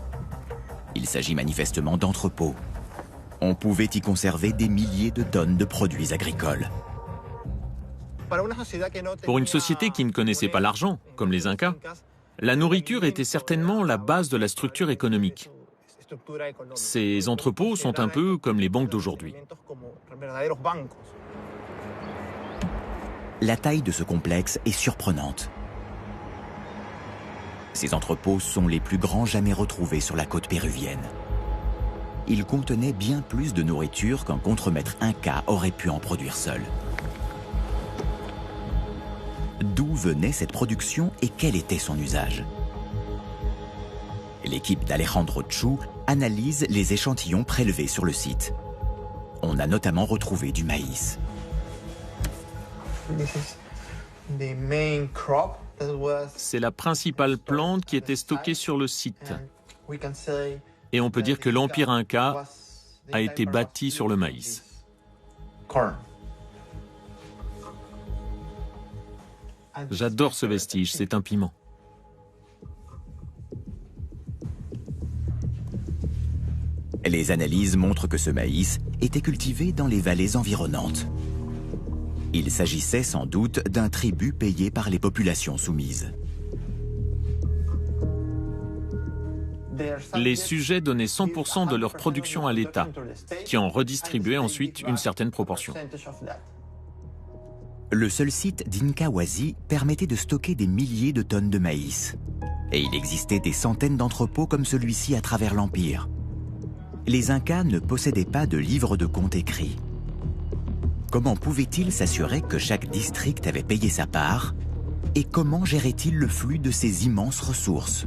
Il s'agit manifestement d'entrepôts. On pouvait y conserver des milliers de tonnes de produits agricoles. Pour une société qui ne connaissait pas l'argent, comme les Incas, la nourriture était certainement la base de la structure économique. Ces entrepôts sont un peu comme les banques d'aujourd'hui. La taille de ce complexe est surprenante. Ces entrepôts sont les plus grands jamais retrouvés sur la côte péruvienne. Ils contenaient bien plus de nourriture qu'un contremaître inca aurait pu en produire seul. D'où venait cette production et quel était son usage? L'équipe d'Alejandro Chu analyse les échantillons prélevés sur le site. On a notamment retrouvé du maïs. C'est la principale plante qui était stockée sur le site. Et on peut dire que l'Empire Inca a été bâti sur le maïs. J'adore ce vestige, c'est un piment. Les analyses montrent que ce maïs était cultivé dans les vallées environnantes. Il s'agissait sans doute d'un tribut payé par les populations soumises. Les sujets donnaient 100% de leur production à l'État, qui en redistribuait ensuite une certaine proportion. Le seul site d'Incahuasi permettait de stocker des milliers de tonnes de maïs. Et il existait des centaines d'entrepôts comme celui-ci à travers l'Empire. Les Incas ne possédaient pas de livre de compte écrit. Comment pouvaient-ils s'assurer que chaque district avait payé sa part? Et comment gérait-il le flux de ces immenses ressources?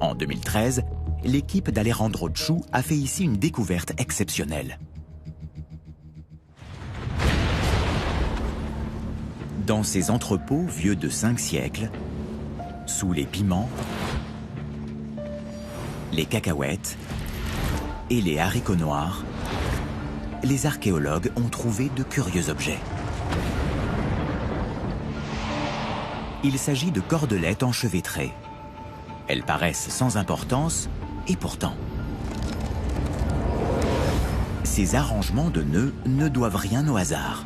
En 2013, l'équipe d'Alejandro Chu a fait ici une découverte exceptionnelle. Dans ces entrepôts vieux de 5 siècles, sous les piments, les cacahuètes et les haricots noirs, les archéologues ont trouvé de curieux objets. Il s'agit de cordelettes enchevêtrées. Elles paraissent sans importance, et pourtant. Ces arrangements de nœuds ne doivent rien au hasard.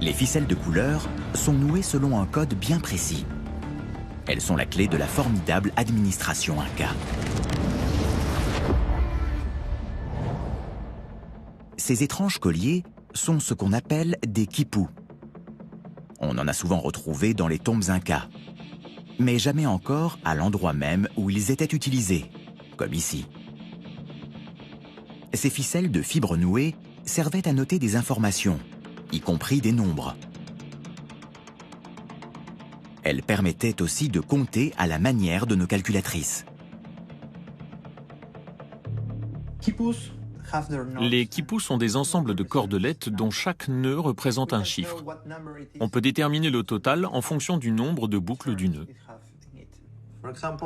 Les ficelles de couleur sont nouées selon un code bien précis. Elles sont la clé de la formidable administration inca. Ces étranges colliers sont ce qu'on appelle des quipus. On en a souvent retrouvé dans les tombes incas, mais jamais encore à l'endroit même où ils étaient utilisés, comme ici. Ces ficelles de fibres nouées servaient à noter des informations, y compris des nombres. Elles permettaient aussi de compter à la manière de nos calculatrices. Les quipus sont des ensembles de cordelettes dont chaque nœud représente un chiffre. On peut déterminer le total en fonction du nombre de boucles du nœud.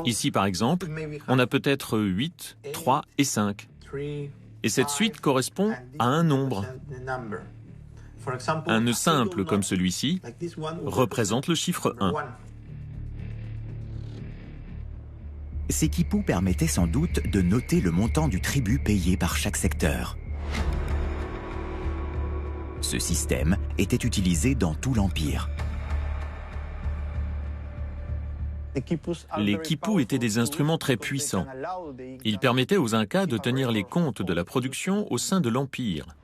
Ici, par exemple, on a peut-être 8, 3 et 5. Et cette suite correspond à un nombre. Un nœud simple comme celui-ci représente le chiffre 1. Ces quipus permettaient sans doute de noter le montant du tribut payé par chaque secteur. Ce système était utilisé dans tout l'Empire. Les quipus étaient des instruments très puissants. Ils permettaient aux Incas de tenir les comptes de la production au sein de l'Empire.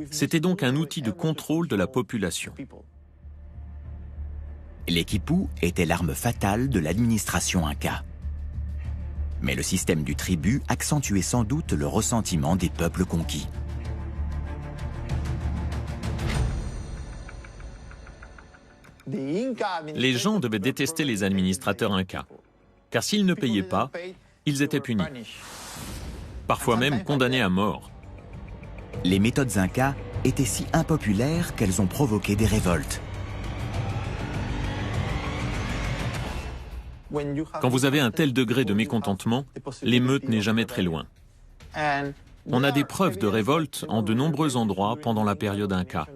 C'était donc un outil de contrôle de la population. Les quipus étaient l'arme fatale de l'administration inca. Mais le système du tribut accentuait sans doute le ressentiment des peuples conquis. Les gens devaient détester les administrateurs incas, car s'ils ne payaient pas, ils étaient punis, parfois même condamnés à mort. Les méthodes incas étaient si impopulaires qu'elles ont provoqué des révoltes. Quand vous avez un tel degré de mécontentement, l'émeute n'est jamais très loin. On a des preuves de révolte en de nombreux endroits pendant la période inca.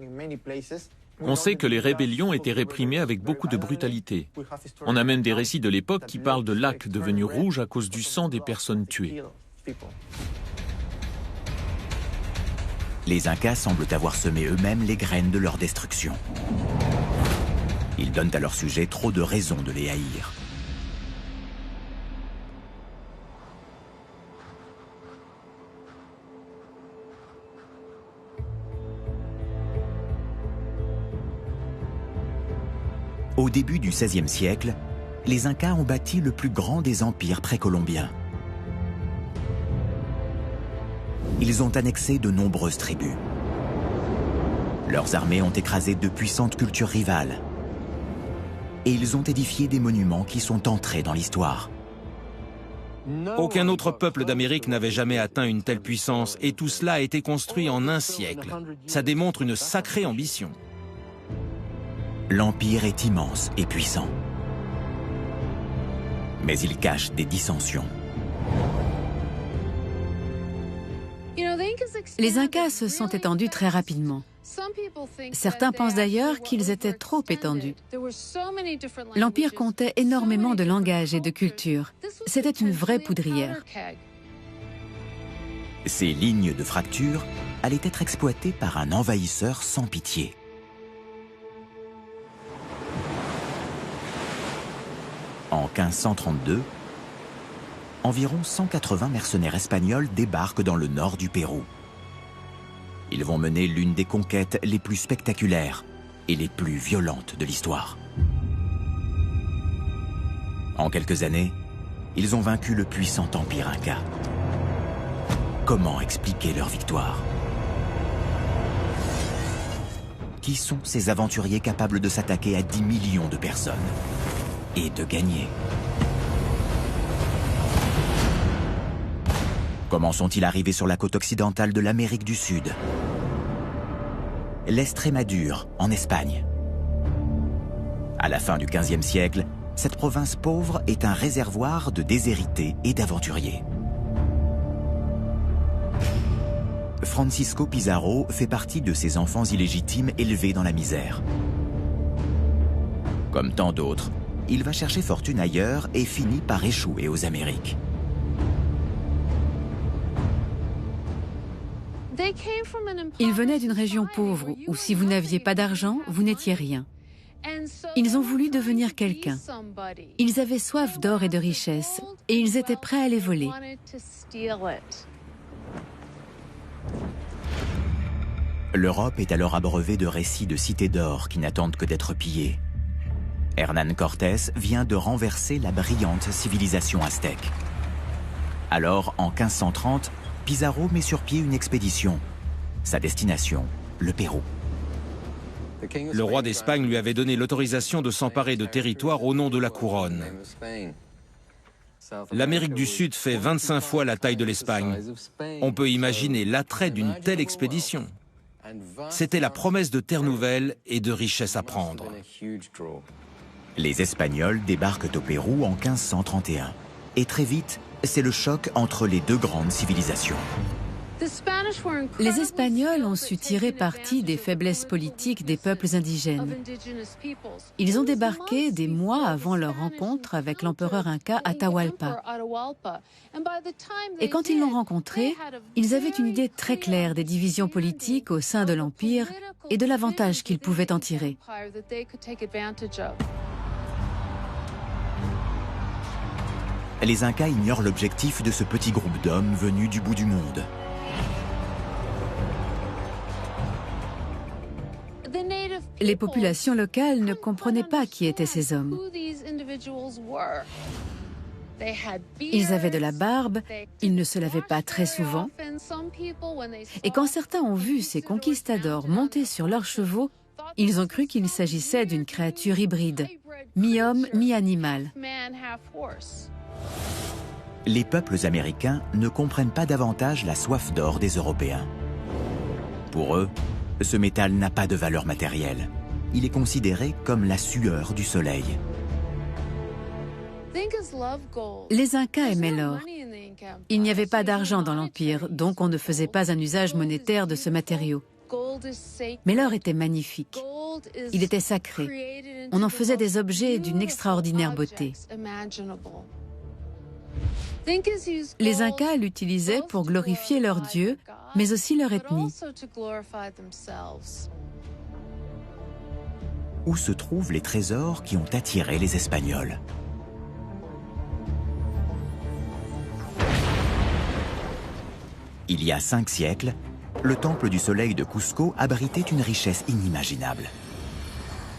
On sait que les rébellions étaient réprimées avec beaucoup de brutalité. On a même des récits de l'époque qui parlent de lacs devenus rouges à cause du sang des personnes tuées. Les Incas semblent avoir semé eux-mêmes les graines de leur destruction. Ils donnent à leur sujet trop de raisons de les haïr. Au début du XVIe siècle, les Incas ont bâti le plus grand des empires précolombiens. Ils ont annexé de nombreuses tribus. Leurs armées ont écrasé de puissantes cultures rivales. Et ils ont édifié des monuments qui sont entrés dans l'histoire. Aucun autre peuple d'Amérique n'avait jamais atteint une telle puissance, et tout cela a été construit en un siècle. Ça démontre une sacrée ambition. L'empire est immense et puissant. Mais il cache des dissensions. Les Incas se sont étendus très rapidement. Certains pensent d'ailleurs qu'ils étaient trop étendus. L'Empire comptait énormément de langages et de cultures. C'était une vraie poudrière. Ces lignes de fracture allaient être exploitées par un envahisseur sans pitié. En 1532, environ 180 mercenaires espagnols débarquent dans le nord du Pérou. Ils vont mener l'une des conquêtes les plus spectaculaires et les plus violentes de l'histoire. En quelques années, ils ont vaincu le puissant empire Inca. Comment expliquer leur victoire? Qui sont ces aventuriers capables de s'attaquer à 10 millions de personnes et de gagner? Comment sont-ils arrivés sur la côte occidentale de l'Amérique du Sud? L'Estrémadure, en Espagne. À la fin du XVe siècle, cette province pauvre est un réservoir de déshérités et d'aventuriers. Francisco Pizarro fait partie de ces enfants illégitimes élevés dans la misère. Comme tant d'autres, il va chercher fortune ailleurs et finit par échouer aux Amériques. Ils venaient d'une région pauvre où si vous n'aviez pas d'argent, vous n'étiez rien. Ils ont voulu devenir quelqu'un. Ils avaient soif d'or et de richesse et ils étaient prêts à les voler. L'Europe est alors abreuvée de récits de cités d'or qui n'attendent que d'être pillées. Hernán Cortés vient de renverser la brillante civilisation aztèque. Alors, en 1530, Pizarro met sur pied une expédition. Sa destination, le Pérou. Le roi d'Espagne lui avait donné l'autorisation de s'emparer de territoires au nom de la couronne. L'Amérique du Sud fait 25 fois la taille de l'Espagne. On peut imaginer l'attrait d'une telle expédition. C'était la promesse de terre nouvelle et de richesses à prendre. Les Espagnols débarquent au Pérou en 1531. Et très vite, c'est le choc entre les deux grandes civilisations. Les Espagnols ont su tirer parti des faiblesses politiques des peuples indigènes. Ils ont débarqué des mois avant leur rencontre avec l'empereur Inca Atahualpa. Et quand ils l'ont rencontré, ils avaient une idée très claire des divisions politiques au sein de l'Empire et de l'avantage qu'ils pouvaient en tirer. Les Incas ignorent l'objectif de ce petit groupe d'hommes venus du bout du monde. Les populations locales ne comprenaient pas qui étaient ces hommes. Ils avaient de la barbe, ils ne se lavaient pas très souvent. Et quand certains ont vu ces conquistadors monter sur leurs chevaux, ils ont cru qu'il s'agissait d'une créature hybride, mi-homme, mi-animal. Les peuples américains ne comprennent pas davantage la soif d'or des Européens. Pour eux, ce métal n'a pas de valeur matérielle. Il est considéré comme la sueur du soleil. Les Incas aimaient l'or. Il n'y avait pas d'argent dans l'Empire, donc on ne faisait pas un usage monétaire de ce matériau. Mais l'or était magnifique. Il était sacré. On en faisait des objets d'une extraordinaire beauté. Les Incas l'utilisaient pour glorifier leur dieu, mais aussi leur ethnie. Où se trouvent les trésors qui ont attiré les Espagnols? Il y a 5 siècles, le temple du soleil de Cusco abritait une richesse inimaginable.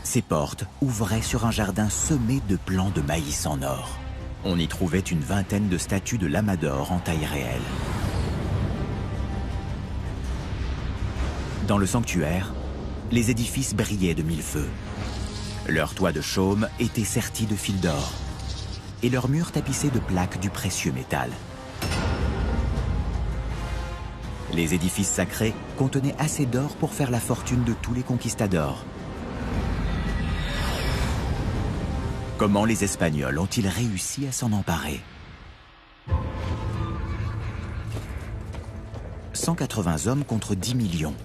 Ses portes ouvraient sur un jardin semé de plants de maïs en or. On y trouvait une vingtaine de statues de lamadors en taille réelle. Dans le sanctuaire, les édifices brillaient de mille feux. Leurs toits de chaume étaient sertis de fils d'or et leurs murs tapissés de plaques du précieux métal. Les édifices sacrés contenaient assez d'or pour faire la fortune de tous les conquistadors. Comment les Espagnols ont-ils réussi à s'en emparer? 180 hommes contre 10 millions.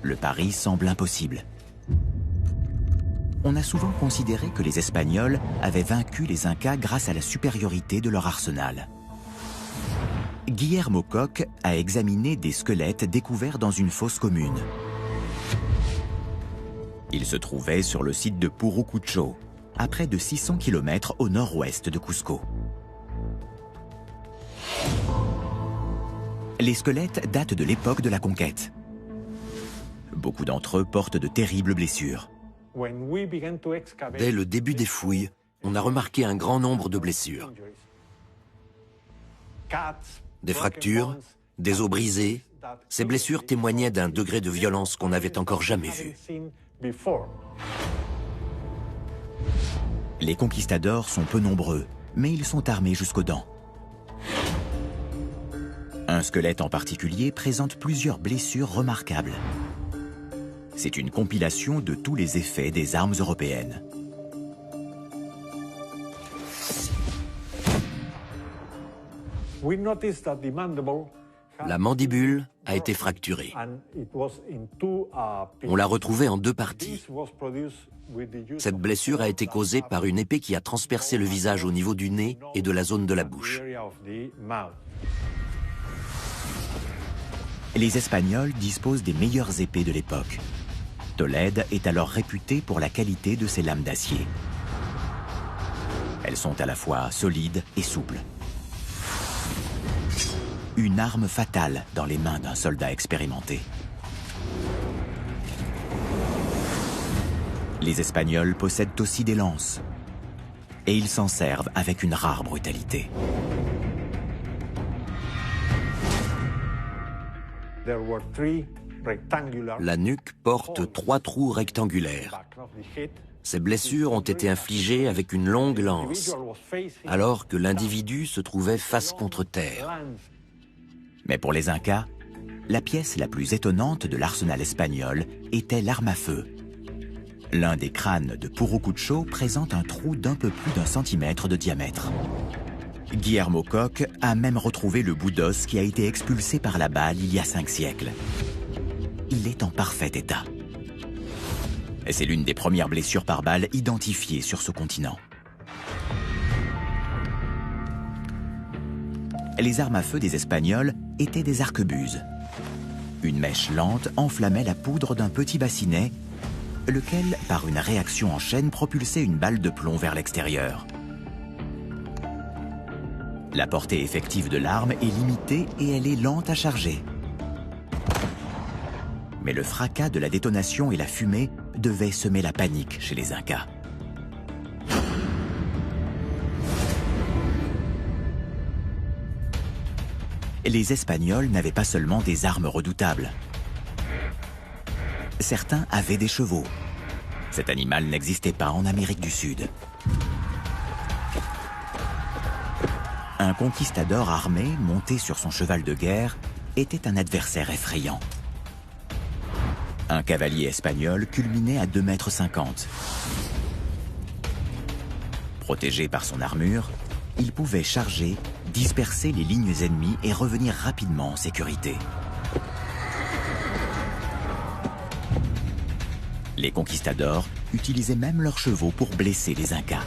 Le pari semble impossible. On a souvent considéré que les Espagnols avaient vaincu les Incas grâce à la supériorité de leur arsenal. Guillermo Koch a examiné des squelettes découverts dans une fosse commune. Ils se trouvaient sur le site de Purucucho, à près de 600 km au nord-ouest de Cusco. Les squelettes datent de l'époque de la conquête. Beaucoup d'entre eux portent de terribles blessures. Dès le début des fouilles, on a remarqué un grand nombre de blessures. Des fractures, des os brisés. Ces blessures témoignaient d'un degré de violence qu'on n'avait encore jamais vu. Les conquistadors sont peu nombreux, mais ils sont armés jusqu'aux dents. Un squelette en particulier présente plusieurs blessures remarquables. C'est une compilation de tous les effets des armes européennes. La mandibule a été fracturée. On l'a retrouvée en 2 parties. Cette blessure a été causée par une épée qui a transpercé le visage au niveau du nez et de la zone de la bouche. Les Espagnols disposent des meilleures épées de l'époque. Tolède est alors réputée pour la qualité de ses lames d'acier. Elles sont à la fois solides et souples. Une arme fatale dans les mains d'un soldat expérimenté. Les Espagnols possèdent aussi des lances. Et ils s'en servent avec une rare brutalité. La nuque porte 3 trous rectangulaires. Ces blessures ont été infligées avec une longue lance, alors que l'individu se trouvait face contre terre. Mais pour les Incas, la pièce la plus étonnante de l'arsenal espagnol était l'arme à feu. L'un des crânes de Purucucho présente un trou d'un peu plus d'1 centimètre de diamètre. Guillermo Koch a même retrouvé le bout d'os qui a été expulsé par la balle il y a 5 siècles. Il est en parfait état. C'est l'une des premières blessures par balle identifiées sur ce continent. Les armes à feu des Espagnols étaient des arquebuses. Une mèche lente enflammait la poudre d'un petit bassinet, lequel, par une réaction en chaîne, propulsait une balle de plomb vers l'extérieur. La portée effective de l'arme est limitée et elle est lente à charger. Mais le fracas de la détonation et la fumée devaient semer la panique chez les Incas. les Espagnols n'avaient pas seulement des armes redoutables. Certains avaient des chevaux. Cet animal n'existait pas en Amérique du Sud. Un conquistador armé, monté sur son cheval de guerre, était un adversaire effrayant. Un cavalier espagnol culminait à 2,50 m. Protégé par son armure, il pouvait charger, disperser les lignes ennemies et revenir rapidement en sécurité. Les conquistadors utilisaient même leurs chevaux pour blesser les Incas.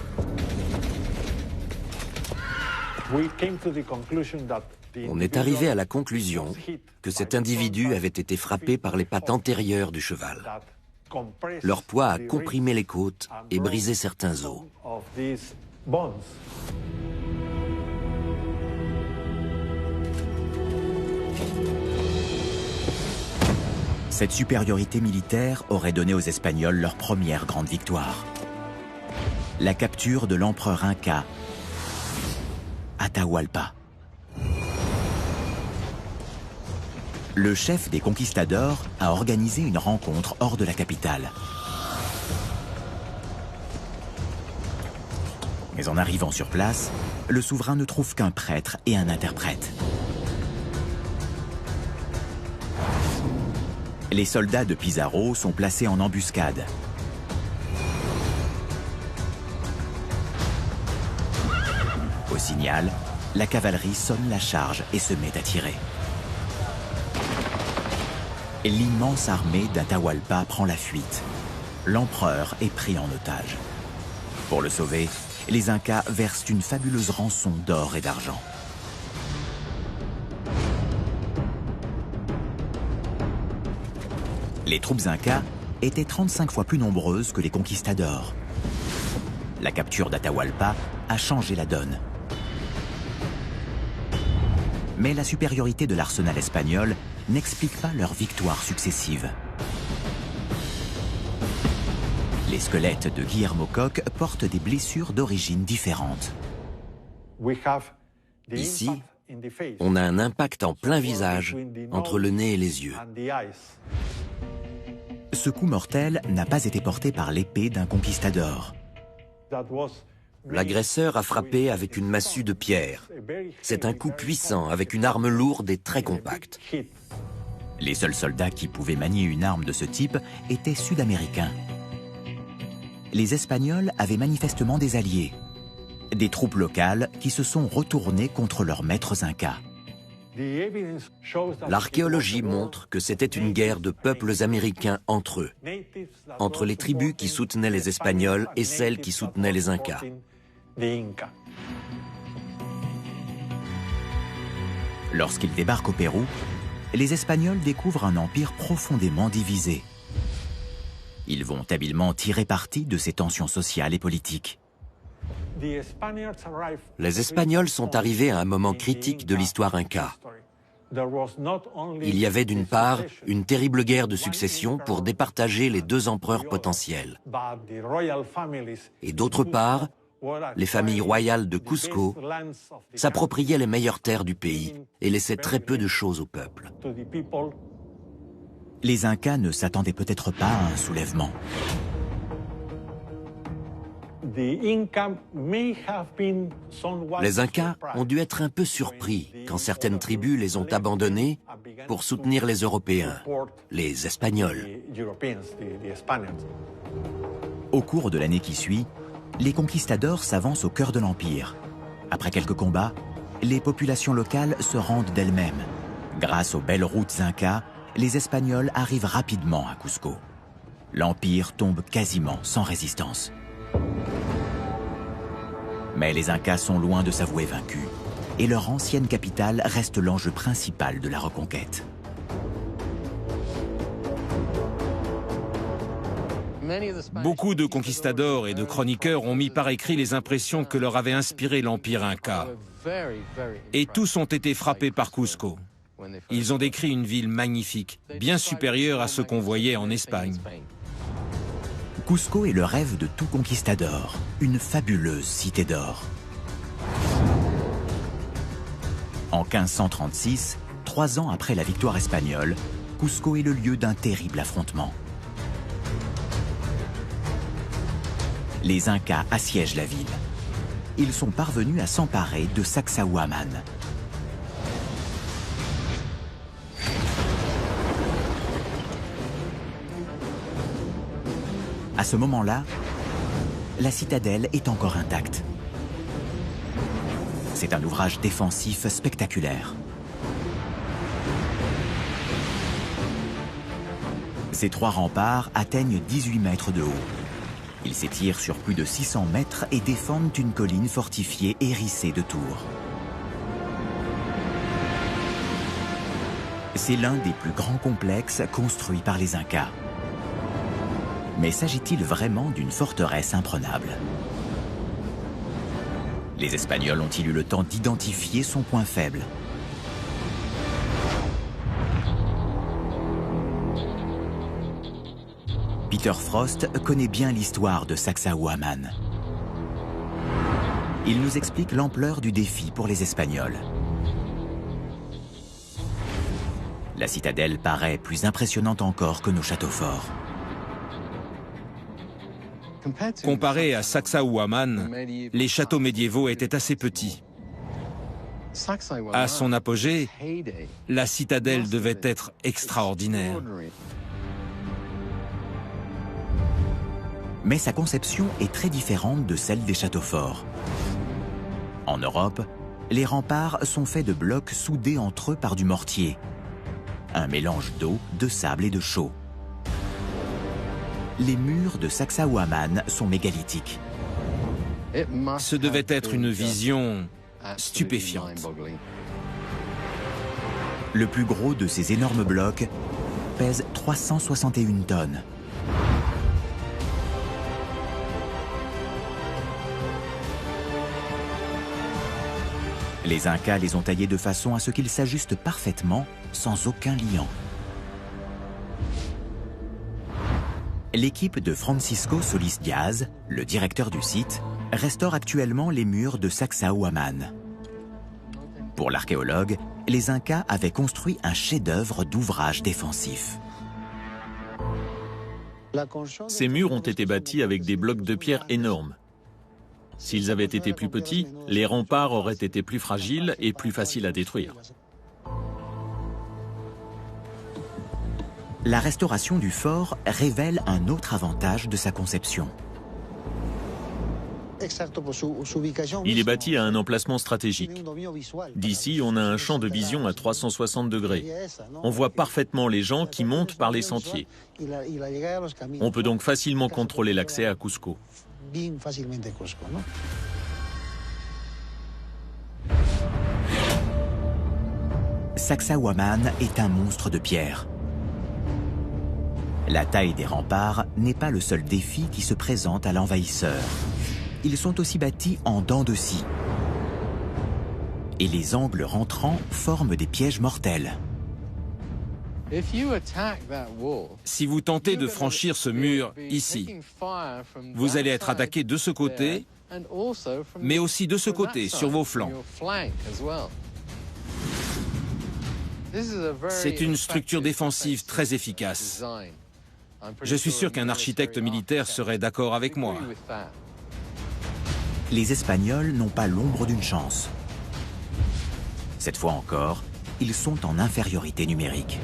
On est arrivé à la conclusion que cet individu avait été frappé par les pattes antérieures du cheval. Leur poids a comprimé les côtes et brisé certains os. Cette supériorité militaire aurait donné aux Espagnols leur première grande victoire. La capture de l'empereur Inca, Atahualpa. Le chef des conquistadors a organisé une rencontre hors de la capitale. Mais en arrivant sur place, le souverain ne trouve qu'un prêtre et un interprète. Les soldats de Pizarro sont placés en embuscade. Au signal, la cavalerie sonne la charge et se met à tirer. L'immense armée d'Atahualpa prend la fuite. L'empereur est pris en otage. Pour le sauver, les Incas versent une fabuleuse rançon d'or et d'argent. Les troupes Incas étaient 35 fois plus nombreuses que les conquistadors. La capture d'Atahualpa a changé la donne. Mais la supériorité de l'arsenal espagnol n'explique pas leurs victoires successives. Les squelettes de Guillermo Cock portent des blessures d'origine différente. Ici, on a un impact en plein visage entre le nez et les yeux. Ce coup mortel n'a pas été porté par l'épée d'un conquistador. L'agresseur a frappé avec une massue de pierre. C'est un coup puissant avec une arme lourde et très compacte. Les seuls soldats qui pouvaient manier une arme de ce type étaient sud-américains. Les Espagnols avaient manifestement des alliés, des troupes locales qui se sont retournées contre leurs maîtres incas. L'archéologie montre que c'était une guerre de peuples américains entre eux, entre les tribus qui soutenaient les Espagnols et celles qui soutenaient les Incas. Lorsqu'ils débarquent au Pérou, les Espagnols découvrent un empire profondément divisé. Ils vont habilement tirer parti de ces tensions sociales et politiques. Les Espagnols sont arrivés à un moment critique de l'histoire inca. Il y avait d'une part une terrible guerre de succession pour départager les deux empereurs potentiels. Et d'autre part, les familles royales de Cusco s'appropriaient les meilleures terres du pays et laissaient très peu de choses au peuple. Les Incas ne s'attendaient peut-être pas à un soulèvement. Les Incas ont dû être un peu surpris quand certaines tribus les ont abandonnés pour soutenir les Européens, les Espagnols. Au cours de l'année qui suit, les conquistadors s'avancent au cœur de l'Empire. Après quelques combats, les populations locales se rendent d'elles-mêmes. Grâce aux belles routes Incas, les Espagnols arrivent rapidement à Cusco. L'Empire tombe quasiment sans résistance. Mais les Incas sont loin de s'avouer vaincus, et leur ancienne capitale reste l'enjeu principal de la reconquête. Beaucoup de conquistadors et de chroniqueurs ont mis par écrit les impressions que leur avait inspiré l'Empire Inca. Et tous ont été frappés par Cusco. Ils ont décrit une ville magnifique, bien supérieure à ce qu'on voyait en Espagne. Cusco est le rêve de tout conquistador, une fabuleuse cité d'or. En 1536, 3 ans après la victoire espagnole, Cusco est le lieu d'un terrible affrontement. Les Incas assiègent la ville. Ils sont parvenus à s'emparer de Sacsayhuamán. À ce moment-là, la citadelle est encore intacte. C'est un ouvrage défensif spectaculaire. Ces 3 remparts atteignent 18 mètres de haut. Ils s'étirent sur plus de 600 mètres et défendent une colline fortifiée hérissée de tours. C'est l'un des plus grands complexes construits par les Incas. Mais s'agit-il vraiment d'une forteresse imprenable? Les Espagnols ont-ils eu le temps d'identifier son point faible? Peter Frost connaît bien l'histoire de Sacsayhuamán. Il nous explique l'ampleur du défi pour les Espagnols. La citadelle paraît plus impressionnante encore que nos châteaux forts. Comparé à Sacsayhuamán, les châteaux médiévaux étaient assez petits. À son apogée, la citadelle devait être extraordinaire. Mais sa conception est très différente de celle des châteaux forts. En Europe, les remparts sont faits de blocs soudés entre eux par du mortier. Un mélange d'eau, de sable et de chaux. Les murs de Sacsayhuamán sont mégalithiques. Ce devait être une vision stupéfiante. Le plus gros de ces énormes blocs pèse 361 tonnes. Les Incas les ont taillés de façon à ce qu'ils s'ajustent parfaitement, sans aucun liant. L'équipe de Francisco Solís Diaz, le directeur du site, restaure actuellement les murs de Sacsayhuamán. Pour l'archéologue, les Incas avaient construit un chef-d'œuvre d'ouvrage défensif. Ces murs ont été bâtis avec des blocs de pierre énormes. S'ils avaient été plus petits, les remparts auraient été plus fragiles et plus faciles à détruire. La restauration du fort révèle un autre avantage de sa conception. Il est bâti à un emplacement stratégique. D'ici, on a un champ de vision à 360 degrés. On voit parfaitement les gens qui montent par les sentiers. On peut donc facilement contrôler l'accès à Cusco. Sacsayhuamán est un monstre de pierre. La taille des remparts n'est pas le seul défi qui se présente à l'envahisseur. Ils sont aussi bâtis en dents de scie. Et les angles rentrants forment des pièges mortels. Si vous tentez de franchir ce mur ici, vous allez être attaqué de ce côté, mais aussi de ce côté, sur vos flancs. C'est une structure défensive très efficace. Je suis sûr qu'un architecte militaire serait d'accord avec moi. Les Espagnols n'ont pas l'ombre d'une chance. Cette fois encore, ils sont en infériorité numérique.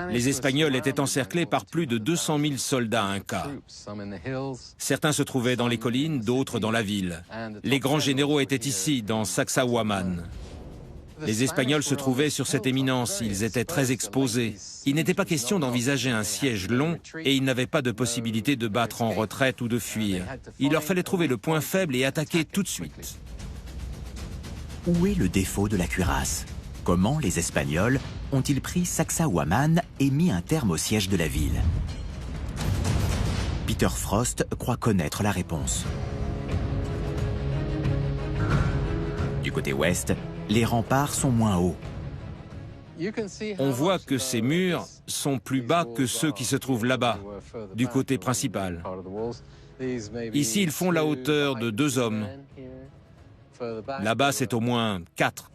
Les Espagnols étaient encerclés par plus de 200 000 soldats incas. Certains se trouvaient dans les collines, d'autres dans la ville. Les grands généraux étaient ici, dans Sacsayhuamán. Les Espagnols se trouvaient sur cette éminence, ils étaient très exposés. Il n'était pas question d'envisager un siège long et ils n'avaient pas de possibilité de battre en retraite ou de fuir. Il leur fallait trouver le point faible et attaquer tout de suite. Où est le défaut de la cuirasse? Comment les Espagnols ont-ils pris Sacsayhuamán et mis un terme au siège de la ville? Peter Frost croit connaître la réponse. Du côté ouest, les remparts sont moins hauts. On voit que ces murs sont plus bas que ceux qui se trouvent là-bas, du côté principal. Ici, ils font la hauteur de 2 hommes. Là-bas, c'est au moins 4.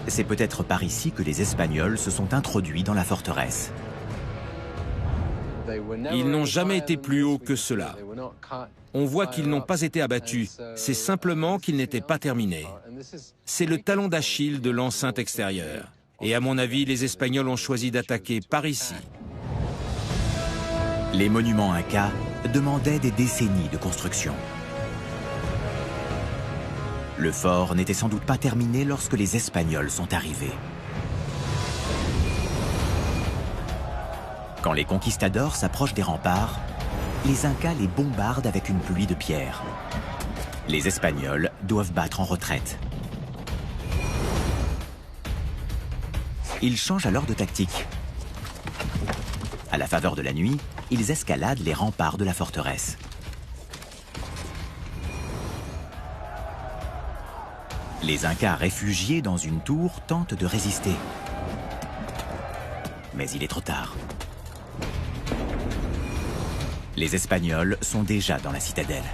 C'est peut-être par ici que les Espagnols se sont introduits dans la forteresse. Ils n'ont jamais été plus hauts que cela. On voit qu'ils n'ont pas été abattus, c'est simplement qu'ils n'étaient pas terminés. C'est le talon d'Achille de l'enceinte extérieure. Et à mon avis, les Espagnols ont choisi d'attaquer par ici. Les monuments incas demandaient des décennies de construction. Le fort n'était sans doute pas terminé lorsque les Espagnols sont arrivés. Quand les conquistadors s'approchent des remparts, les Incas les bombardent avec une pluie de pierres. Les Espagnols doivent battre en retraite. Ils changent alors de tactique. À la faveur de la nuit, ils escaladent les remparts de la forteresse. Les Incas réfugiés dans une tour tentent de résister. Mais il est trop tard. Les Espagnols sont déjà dans la citadelle.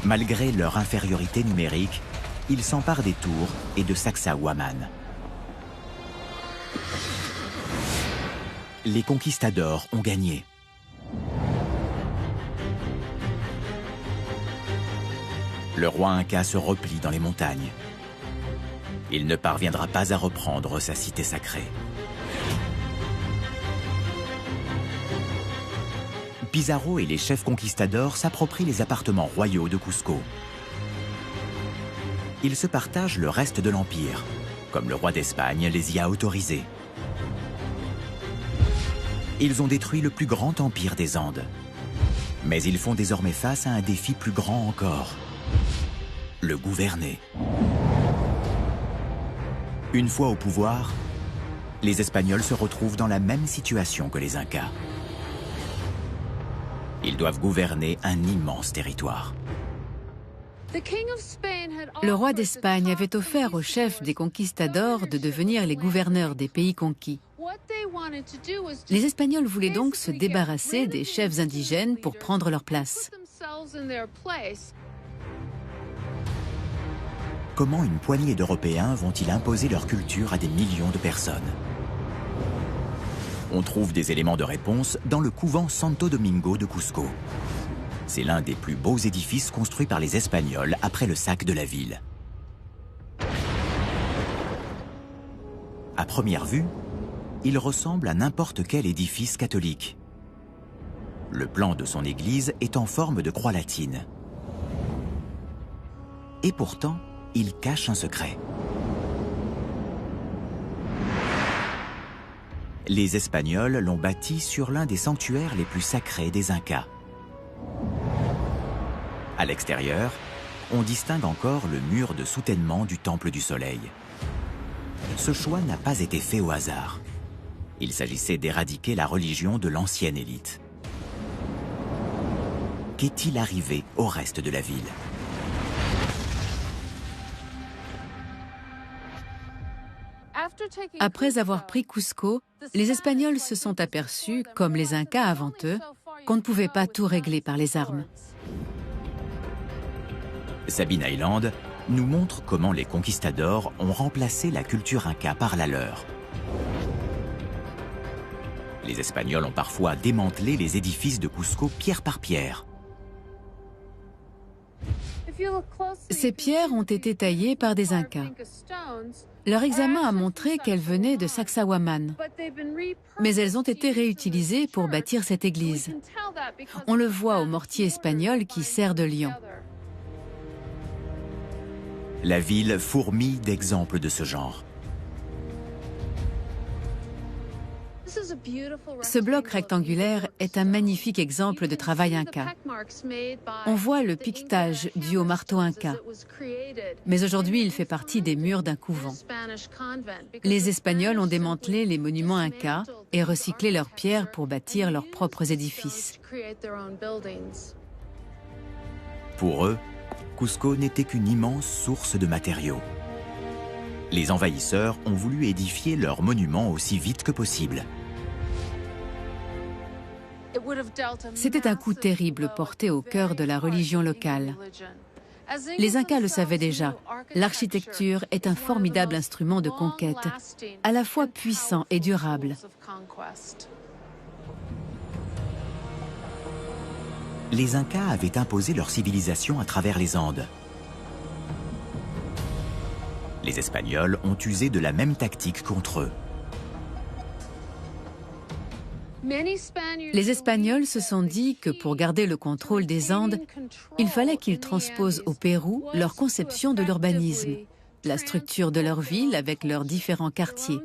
Malgré leur infériorité numérique, ils s'emparent des tours et de Sacsayhuamán. Les conquistadors ont gagné. Le roi Inca se replie dans les montagnes. Il ne parviendra pas à reprendre sa cité sacrée. Pizarro et les chefs conquistadors s'approprient les appartements royaux de Cusco. Ils se partagent le reste de l'Empire, comme le roi d'Espagne les y a autorisés. Ils ont détruit le plus grand empire des Andes. Mais ils font désormais face à un défi plus grand encore. Le gouverner. Une fois au pouvoir, les Espagnols se retrouvent dans la même situation que les Incas. Ils doivent gouverner un immense territoire. Le roi d'Espagne avait offert aux chefs des conquistadors de devenir les gouverneurs des pays conquis. Les Espagnols voulaient donc se débarrasser des chefs indigènes pour prendre leur place. Comment une poignée d'Européens vont-ils imposer leur culture à des millions de personnes? On trouve des éléments de réponse dans le couvent Santo Domingo de Cusco. C'est l'un des plus beaux édifices construits par les Espagnols après le sac de la ville. À première vue, il ressemble à n'importe quel édifice catholique. Le plan de son église est en forme de croix latine. Et pourtant, il cache un secret. Les Espagnols l'ont bâti sur l'un des sanctuaires les plus sacrés des Incas. À l'extérieur, on distingue encore le mur de soutènement du Temple du Soleil. Ce choix n'a pas été fait au hasard. Il s'agissait d'éradiquer la religion de l'ancienne élite. Qu'est-il arrivé au reste de la ville ? Après avoir pris Cusco, les Espagnols se sont aperçus, comme les Incas avant eux, qu'on ne pouvait pas tout régler par les armes. Sabine Island nous montre comment les conquistadors ont remplacé la culture inca par la leur. Les Espagnols ont parfois démantelé les édifices de Cusco pierre par pierre. Ces pierres ont été taillées par des Incas. Leur examen a montré qu'elles venaient de Sacsayhuamán, mais elles ont été réutilisées pour bâtir cette église. On le voit au mortier espagnol qui sert de lion. La ville fourmille d'exemples de ce genre. Ce bloc rectangulaire est un magnifique exemple de travail inca. On voit le piquetage dû au marteau inca, mais aujourd'hui il fait partie des murs d'un couvent. Les Espagnols ont démantelé les monuments incas et recyclé leurs pierres pour bâtir leurs propres édifices. Pour eux, Cusco n'était qu'une immense source de matériaux. Les envahisseurs ont voulu édifier leurs monuments aussi vite que possible. C'était un coup terrible porté au cœur de la religion locale. Les Incas le savaient déjà. L'architecture est un formidable instrument de conquête, à la fois puissant et durable. Les Incas avaient imposé leur civilisation à travers les Andes. Les Espagnols ont usé de la même tactique contre eux. Les Espagnols se sont dit que pour garder le contrôle des Andes, il fallait qu'ils transposent au Pérou leur conception de l'urbanisme, la structure de leur ville avec leurs différents quartiers.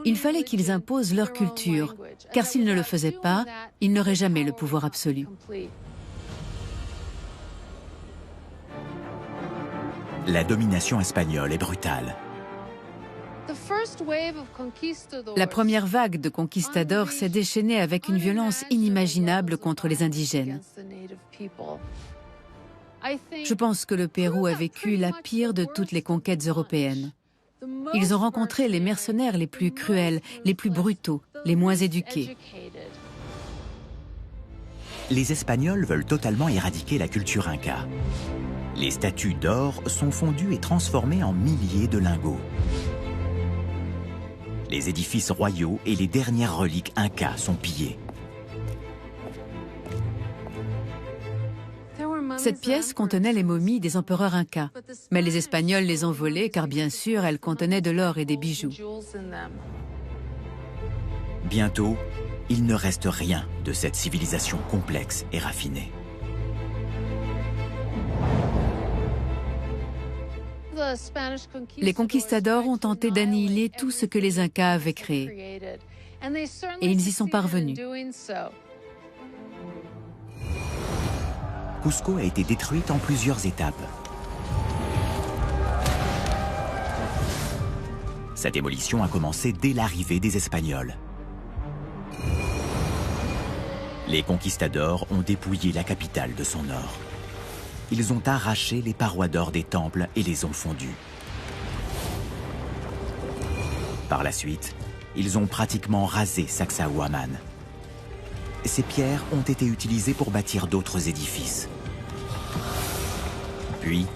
Il fallait qu'ils imposent leur culture, car s'ils ne le faisaient pas, ils n'auraient jamais le pouvoir absolu. La domination espagnole est brutale. La première vague de conquistadors s'est déchaînée avec une violence inimaginable contre les indigènes. Je pense que le Pérou a vécu la pire de toutes les conquêtes européennes. Ils ont rencontré les mercenaires les plus cruels, les plus brutaux, les moins éduqués. Les Espagnols veulent totalement éradiquer la culture inca. Les statues d'or sont fondues et transformées en milliers de lingots. Les édifices royaux et les dernières reliques incas sont pillées. Cette pièce contenait les momies des empereurs incas, mais les Espagnols les ont volées car bien sûr elles contenaient de l'or et des bijoux. Bientôt, il ne reste rien de cette civilisation complexe et raffinée. Les conquistadors ont tenté d'annihiler tout ce que les Incas avaient créé. Et ils y sont parvenus. Cusco a été détruite en plusieurs étapes. Sa démolition a commencé dès l'arrivée des Espagnols. Les conquistadors ont dépouillé la capitale de son or. Ils ont arraché les parois d'or des temples et les ont fondues. Par la suite, ils ont pratiquement rasé Sacsayhuaman. Ces pierres ont été utilisées pour bâtir d'autres édifices. Puis,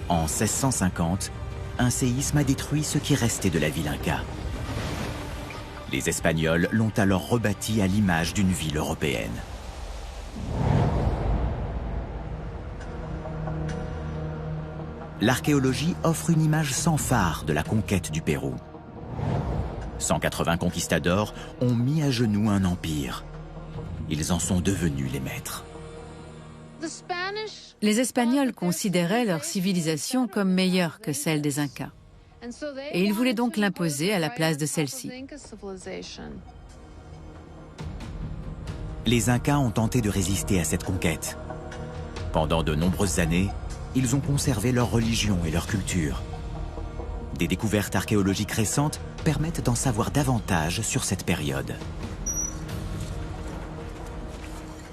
en 1650, un séisme a détruit ce qui restait de la ville inca. Les Espagnols l'ont alors rebâtie à l'image d'une ville européenne. L'archéologie offre une image sans fard de la conquête du Pérou. 180 conquistadors ont mis à genoux un empire. Ils en sont devenus les maîtres. Les Espagnols considéraient leur civilisation comme meilleure que celle des Incas. Et ils voulaient donc l'imposer à la place de celle-ci. Les Incas ont tenté de résister à cette conquête. Pendant de nombreuses années, ils ont conservé leur religion et leur culture. Des découvertes archéologiques récentes permettent d'en savoir davantage sur cette période.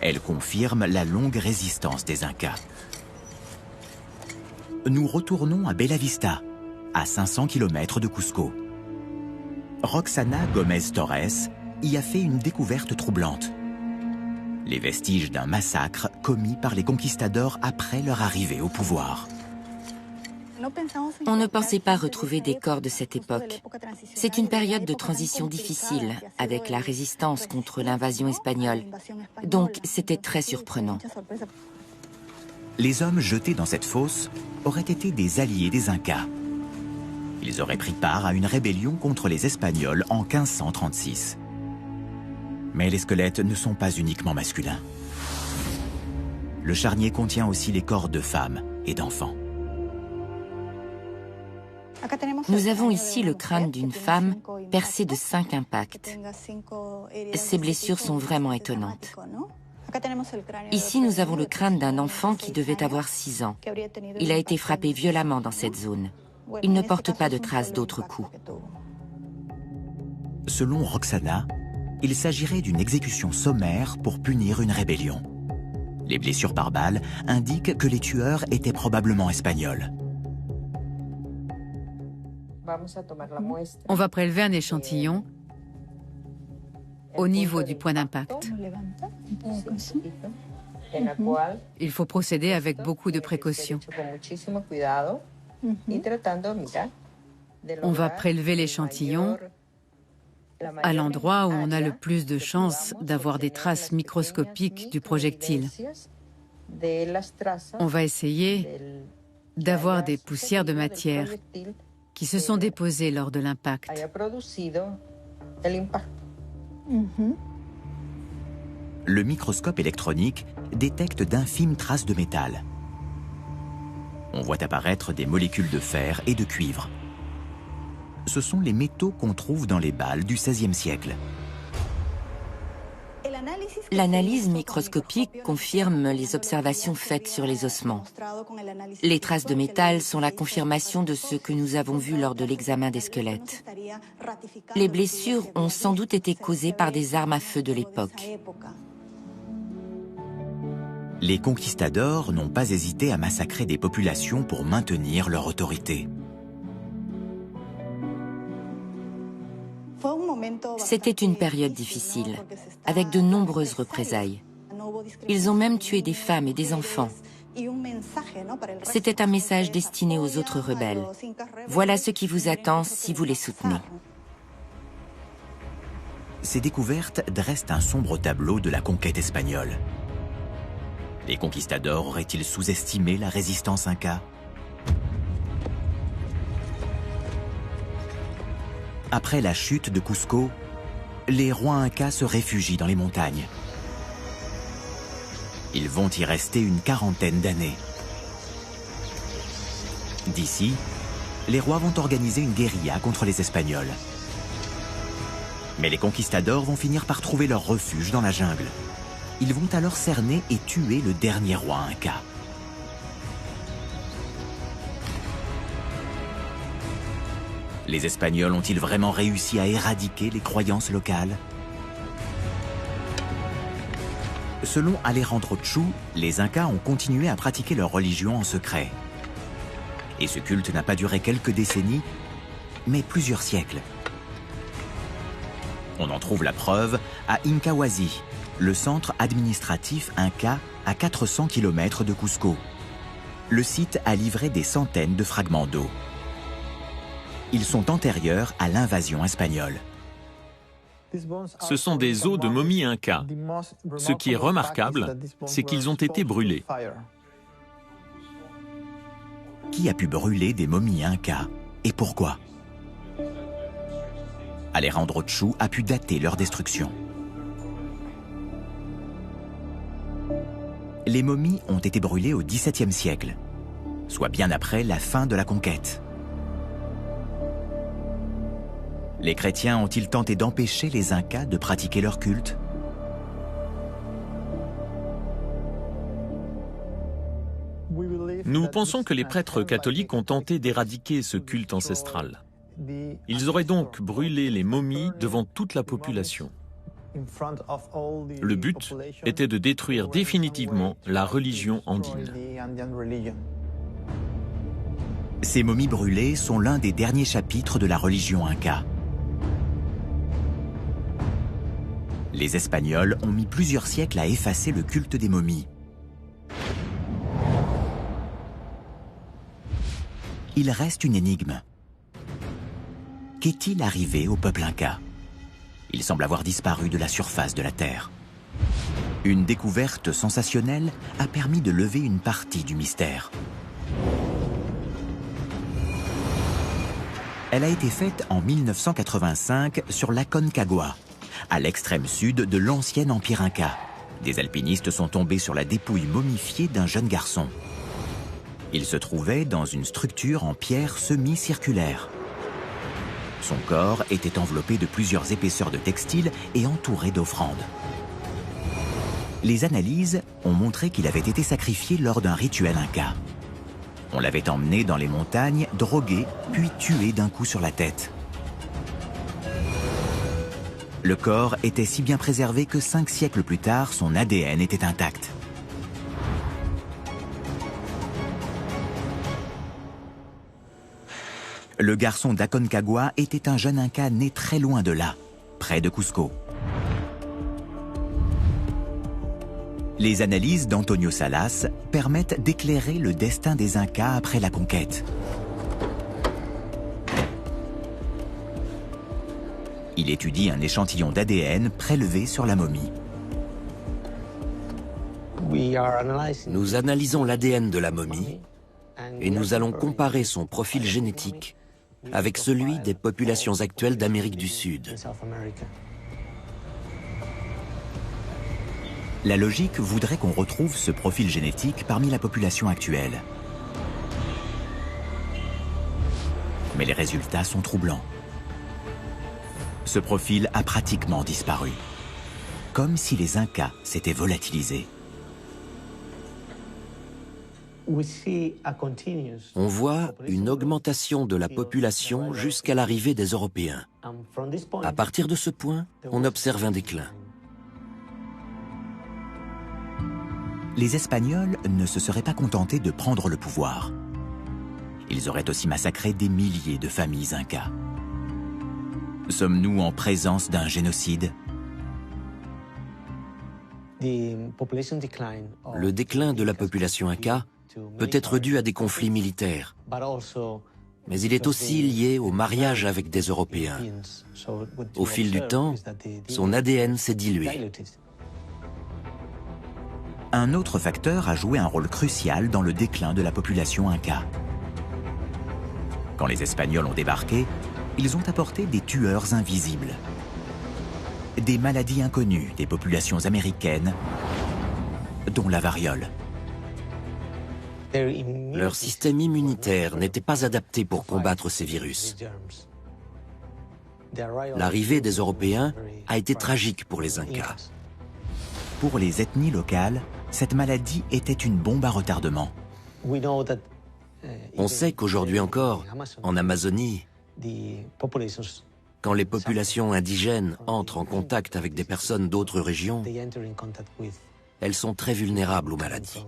Elles confirment la longue résistance des Incas. Nous retournons à Bella Vista, à 500 km de Cusco. Roxana Gomez Torres y a fait une découverte troublante. Les vestiges d'un massacre commis par les conquistadors après leur arrivée au pouvoir. On ne pensait pas retrouver des corps de cette époque. C'est une période de transition difficile, avec la résistance contre l'invasion espagnole. Donc, c'était très surprenant. Les hommes jetés dans cette fosse auraient été des alliés des Incas. Ils auraient pris part à une rébellion contre les Espagnols en 1536. Mais les squelettes ne sont pas uniquement masculins. Le charnier contient aussi les corps de femmes et d'enfants. Nous avons ici le crâne d'une femme percé de 5 impacts. Ces blessures sont vraiment étonnantes. Ici, nous avons le crâne d'un enfant qui devait avoir 6 ans. Il a été frappé violemment dans cette zone. Il ne porte pas de traces d'autres coups. Selon Roxana, il s'agirait d'une exécution sommaire pour punir une rébellion. Les blessures par balle indiquent que les tueurs étaient probablement espagnols. On va prélever un échantillon au niveau du point d'impact. Il faut procéder avec beaucoup de précautions. On va prélever l'échantillon à l'endroit où on a le plus de chances d'avoir des traces microscopiques du projectile. On va essayer d'avoir des poussières de matière qui se sont déposées lors de l'impact. Le microscope électronique détecte d'infimes traces de métal. On voit apparaître des molécules de fer et de cuivre. Ce sont les métaux qu'on trouve dans les balles du XVIe siècle. L'analyse microscopique confirme les observations faites sur les ossements. Les traces de métal sont la confirmation de ce que nous avons vu lors de l'examen des squelettes. Les blessures ont sans doute été causées par des armes à feu de l'époque. Les conquistadors n'ont pas hésité à massacrer des populations pour maintenir leur autorité. C'était une période difficile, avec de nombreuses représailles. Ils ont même tué des femmes et des enfants. C'était un message destiné aux autres rebelles. Voilà ce qui vous attend si vous les soutenez. Ces découvertes dressent un sombre tableau de la conquête espagnole. Les conquistadors auraient-ils sous-estimé la résistance inca? Après la chute de Cusco, les rois incas se réfugient dans les montagnes. Ils vont y rester une quarantaine d'années. D'ici, les rois vont organiser une guérilla contre les Espagnols. Mais les conquistadors vont finir par trouver leur refuge dans la jungle. Ils vont alors cerner et tuer le dernier roi inca. Les Espagnols ont-ils vraiment réussi à éradiquer les croyances locales? Selon Alejandro Chu, les Incas ont continué à pratiquer leur religion en secret. Et ce culte n'a pas duré quelques décennies, mais plusieurs siècles. On en trouve la preuve à Incahuasi, le centre administratif inca à 400 km de Cusco. Le site a livré des centaines de fragments d'eau. Ils sont antérieurs à l'invasion espagnole. Ce sont des os de momies incas. Ce qui est remarquable, c'est qu'ils ont été brûlés. Qui a pu brûler des momies incas et pourquoi? Alejandro Chu a pu dater leur destruction. Les momies ont été brûlées au XVIIe siècle, soit bien après la fin de la conquête. Les chrétiens ont-ils tenté d'empêcher les Incas de pratiquer leur culte? Nous pensons que les prêtres catholiques ont tenté d'éradiquer ce culte ancestral. Ils auraient donc brûlé les momies devant toute la population. Le but était de détruire définitivement la religion andine. Ces momies brûlées sont l'un des derniers chapitres de la religion inca. Les Espagnols ont mis plusieurs siècles à effacer le culte des momies. Il reste une énigme. Qu'est-il arrivé au peuple inca? Il semble avoir disparu de la surface de la Terre. Une découverte sensationnelle a permis de lever une partie du mystère. Elle a été faite en 1985 sur l'Aconcagua, à l'extrême sud de l'ancien empire inca. Des alpinistes sont tombés sur la dépouille momifiée d'un jeune garçon. Il se trouvait dans une structure en pierre semi-circulaire. Son corps était enveloppé de plusieurs épaisseurs de textile et entouré d'offrandes. Les analyses ont montré qu'il avait été sacrifié lors d'un rituel inca. On l'avait emmené dans les montagnes, drogué, puis tué d'un coup sur la tête. Le corps était si bien préservé que 5 siècles plus tard, son ADN était intact. Le garçon d'Aconcagua était un jeune Inca né très loin de là, près de Cusco. Les analyses d'Antonio Salas permettent d'éclairer le destin des Incas après la conquête. Il étudie un échantillon d'ADN prélevé sur la momie. Nous analysons l'ADN de la momie et nous allons comparer son profil génétique avec celui des populations actuelles d'Amérique du Sud. La logique voudrait qu'on retrouve ce profil génétique parmi la population actuelle. Mais les résultats sont troublants. Ce profil a pratiquement disparu, comme si les Incas s'étaient volatilisés. On voit une augmentation de la population jusqu'à l'arrivée des Européens. À partir de ce point, on observe un déclin. Les Espagnols ne se seraient pas contentés de prendre le pouvoir. Ils auraient aussi massacré des milliers de familles Incas. Sommes-nous en présence d'un génocide? Le déclin de la population Inca peut être dû à des conflits militaires, mais il est aussi lié au mariage avec des Européens. Au fil du temps, son ADN s'est dilué. Un autre facteur a joué un rôle crucial dans le déclin de la population Inca. Quand les Espagnols ont débarqué, ils ont apporté des tueurs invisibles. Des maladies inconnues des populations américaines, dont la variole. Leur système immunitaire n'était pas adapté pour combattre ces virus. L'arrivée des Européens a été tragique pour les Incas. Pour les ethnies locales, cette maladie était une bombe à retardement. On sait qu'aujourd'hui encore, en Amazonie, quand les populations indigènes entrent en contact avec des personnes d'autres régions, elles sont très vulnérables aux maladies.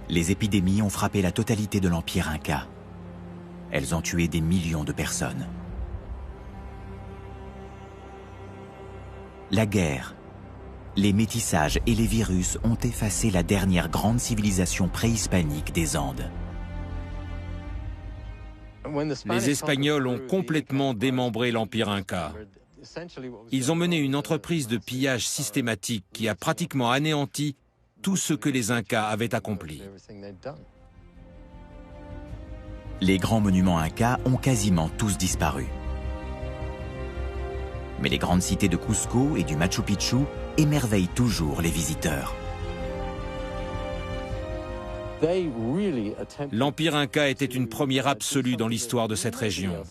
Les épidémies ont frappé la totalité de l'Empire Inca. Elles ont tué des millions de personnes. La guerre, les métissages et les virus ont effacé la dernière grande civilisation préhispanique des Andes. Les Espagnols ont complètement démembré l'Empire Inca. Ils ont mené une entreprise de pillage systématique qui a pratiquement anéanti tout ce que les Incas avaient accompli. Les grands monuments Incas ont quasiment tous disparu. Mais les grandes cités de Cusco et du Machu Picchu émerveillent toujours les visiteurs. L'Empire Inca était une première absolue dans l'histoire de cette région.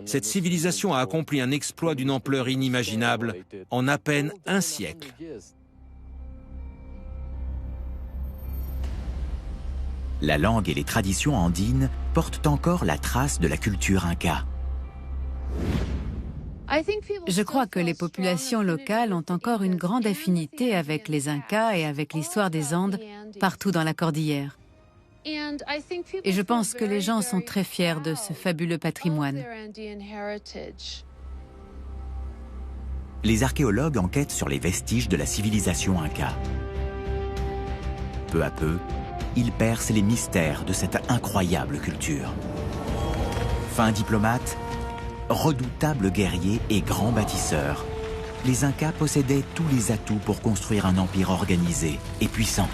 Cette civilisation a accompli un exploit d'une ampleur inimaginable en à peine un siècle. La langue et les traditions andines portent encore la trace de la culture Inca. Je crois que les populations locales ont encore une grande affinité avec les Incas et avec l'histoire des Andes partout dans la cordillère. Et je pense que les gens sont très fiers de ce fabuleux patrimoine. Les archéologues enquêtent sur les vestiges de la civilisation Inca. Peu à peu, ils percent les mystères de cette incroyable culture. Fins diplomates, redoutables guerriers et grands bâtisseurs, les Incas possédaient tous les atouts pour construire un empire organisé et puissant.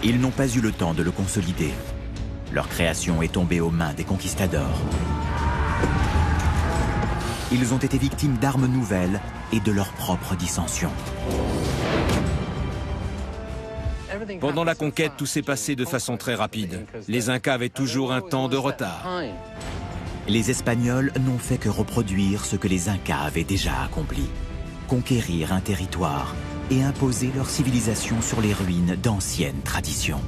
Ils n'ont pas eu le temps de le consolider. Leur création est tombée aux mains des conquistadors. Ils ont été victimes d'armes nouvelles et de leurs propres dissensions. Pendant la conquête, tout s'est passé de façon très rapide. Les Incas avaient toujours un temps de retard. Les Espagnols n'ont fait que reproduire ce que les Incas avaient déjà accompli. Conquérir un territoire et imposer leur civilisation sur les ruines d'anciennes traditions.